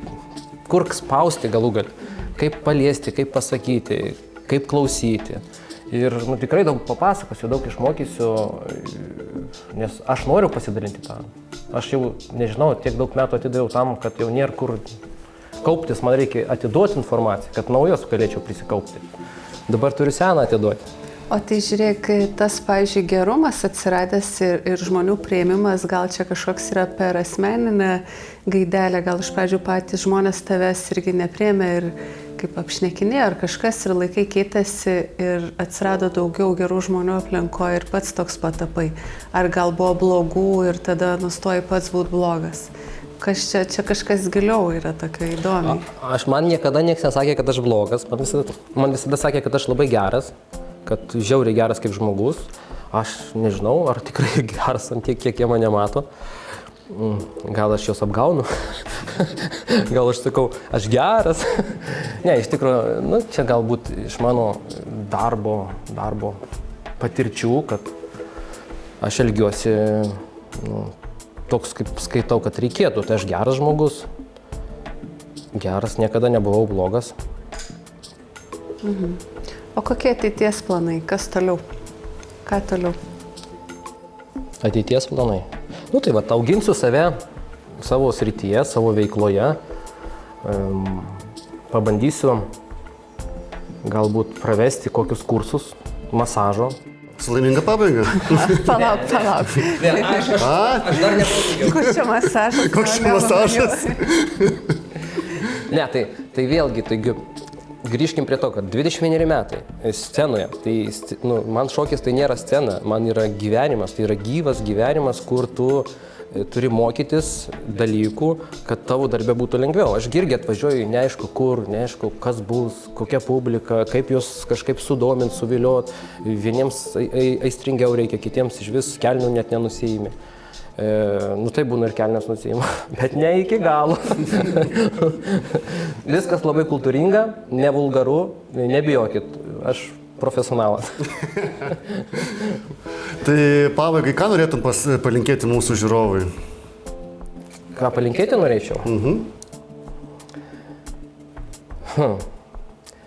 Speaker 2: kur spausti galų galę, kaip paliesti, kaip pasakyti, kaip klausyti. Ir tikrai daug papasakosiu, daug išmokysiu, nes aš noriu pasidalinti tą. Aš jau, nežinau, tiek daug metų atidaviau tam, kad jau nėra kur kauptis, man reikia atiduoti informaciją, kad naujos galėčiau prisikaupti. Dabar turiu seną atiduoti.
Speaker 3: O tai žiūrėk, tas, pavyzdžiui, gerumas atsiradęs ir žmonių prieimimas, gal čia kažkoks yra per asmeninę gaidelę, gal iš pradžių patys žmonės tavęs irgi nepriėmė ir kaip apšnekinė, ar kažkas ir laikai keitėsi ir atsirado daugiau gerų žmonių aplinkoje ir pats toks patapai. Ar gal buvo blogų ir tada nustoji pats būti blogas? Kas čia kažkas giliau yra tokia įdomi.
Speaker 2: Man niekada niekas nesakė, kad aš blogas. Man visada sakė, kad aš labai geras, kad žiauriai geras kaip žmogus. Aš nežinau, ar tikrai geras ant tiek, kiek jie mane mato. Gal aš juos apgaunu. Gal aš sakau, aš geras. Ne, iš tikrųjų, čia galbūt iš mano darbo patirčių, kad aš elgiuosi toks, kaip skaitau, kad reikėtų. Tai aš geras žmogus. Geras, niekada nebuvau blogas.
Speaker 3: O kokie ateities planai? Kas toliau? Ką toliau?
Speaker 2: Ateities planai? Tai auginsiu save savo srityje, savo veikloje. Pabandysiu galbūt pravesti kokius kursus masažo.
Speaker 1: Su laiminga pabaiga.
Speaker 3: Palauk.
Speaker 2: Aš dar nepabaigiau.
Speaker 3: Kur čia masažas?
Speaker 1: Koks čia masažas?
Speaker 2: Ne, tai vėlgi, grįžkim prie to, kad 21 metai scenoje, tai man šokis tai nėra scena, man yra gyvenimas, tai yra gyvas gyvenimas, kur tu turi mokytis dalykų, kad tavo darbė būtų lengviau. Aš irgi atvažiuoju neaišku kur, neaišku kas bus, kokia publika, kaip juos kažkaip sudomint, suviliot. Vieniems aistringiau reikia, kitiems iš vis kelnių net nenusiimi. Tai būna ir kelnes nusiima, bet ne iki galo. Viskas labai kultūringa, nevulgaru, nebijokit, aš profesionalas.
Speaker 1: Tai pabaigai, ką norėtum palinkėti mūsų žiūrovui?
Speaker 2: ką palinkėti norėčiau?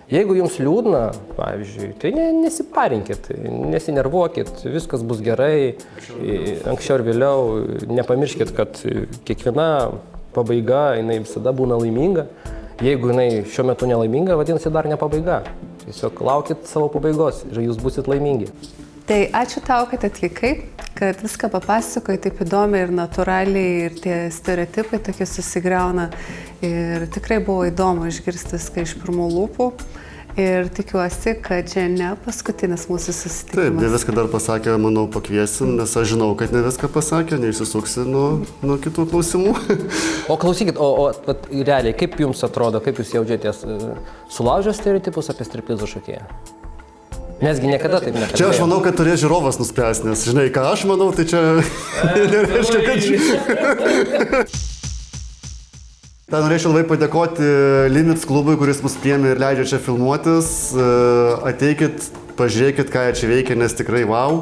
Speaker 2: Jeigu jums liūdna, pavyzdžiui, tai nesiparinkit, nesinervuokit, viskas bus gerai, anksčiau ir vėliau, nepamirškit, kad kiekviena pabaiga, jinai visada būna laiminga. Jeigu jinai šiuo metu nelaiminga, vadinasi dar ne pabaiga. Tiesiog laukit savo pabaigos ir jūs busit laimingi.
Speaker 3: Tai ačiū tau, kad atvykai, kad viską papasakoji taip įdomiai ir natūraliai ir tie stereotipai tokie susigriauna. Ir tikrai buvo įdomu išgirsti viską iš pirmų lūpų. Ir tikiuosi, kad čia ne paskutinis mūsų susitikimas.
Speaker 1: Taip, ne viską dar pasakė, manau, pakviesim, nes aš žinau, kad ne viską pasakė, neišsisuksi nuo kitų klausimų.
Speaker 2: O klausykit, vat realiai, kaip jums atrodo, kaip jūs jaučiatės, sulaužę stereotipus apie striptizų šokėją? Nesgi niekada taip nekalbėjau.
Speaker 1: Čia aš manau, kad turės žiūrovas nuspręs, nes žinai, ką aš manau, tai čia nereiškia, kad... Tai norėčiau labai padėkoti Limits klubui, kuris mus priėmė ir leidžia čia filmuotis. Ateikit, pažiūrėkit, ką jie čia veikia, nes tikrai wow.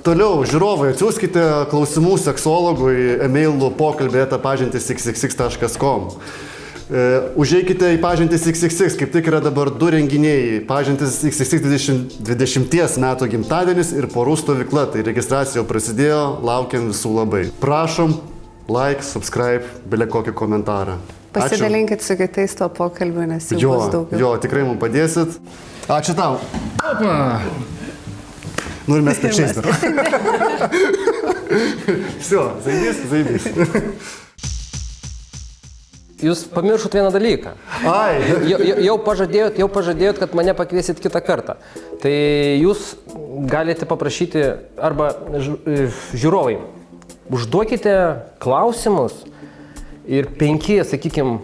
Speaker 1: Toliau, žiūrovai, atsiųskite klausimų seksologui e-mailu pokalbė@pažintis xxx.com. Užeikite į Pažintis XXX, kaip tik yra dabar 2 renginiai. Pažintis XXX 20 metų gimtadienis ir porų stovykla. Tai registracija jau prasidėjo, laukiam visų labai. Prašom. Like, subscribe, belia kokį komentarą.
Speaker 3: Pasidalinkit su kitais to pokalbiu, nes jų bus daugiau.
Speaker 1: Jo, tikrai mums padėsit. Ačiū tau. Nu ir mes pečiais dar. Все, zaibys.
Speaker 2: Jūs pamiršot vieną dalyką.
Speaker 1: Ai.
Speaker 2: Jau pažadėjot, kad mane pakviesit kitą kartą. Tai jūs galite paprašyti, arba žiūrovai, užduokite klausimus ir 5, sakykime,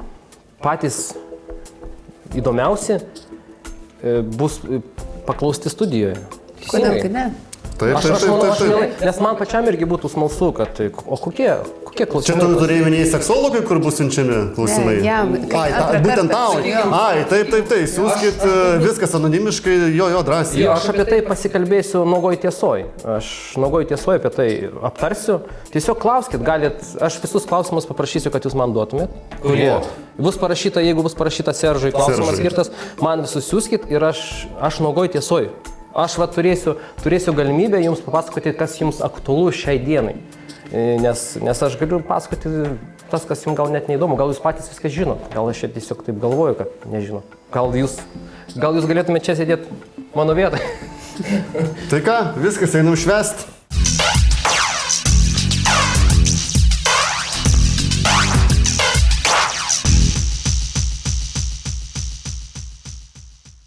Speaker 2: patys įdomiausi bus paklausti studijoje.
Speaker 3: Kodėl tai ne?
Speaker 2: Aš manau, nes man pačiam irgi būtų smalsu, kad o kokie klausimai?
Speaker 1: Čia tu turėjai minėjai seksologai, kur bus siunčiami klausimai?
Speaker 3: Ne, jam.
Speaker 1: Būtent tau. Ai, taip, siūskit viskas anonimiškai, jo, drąsiai.
Speaker 2: Jo, aš apie tai pasikalbėsiu nuogoj tiesoj. Aš nuogoj tiesoj apie tai aptarsiu. Tiesiog klauskit, galit, aš visus klausimus paprašysiu, kad jūs man duotumėt. Kurie? Bus parašyta, jeigu bus parašyta Seržui klausimas skirtas, man visus siūskit ir aš nuogoj tiesoj. Aš turėsiu galimybę jums papasakoti, kas jums aktualu šiai dienai. Nes aš galiu pasakoti tas, kas jums gal net neįdomu. Gal jūs patys viską žinot. Gal aš tiesiog taip galvoju, kad nežinau. Gal jūs galėtumėte čia sėdėti mano vietoj.
Speaker 1: Tai ką, viskas, einam švęst.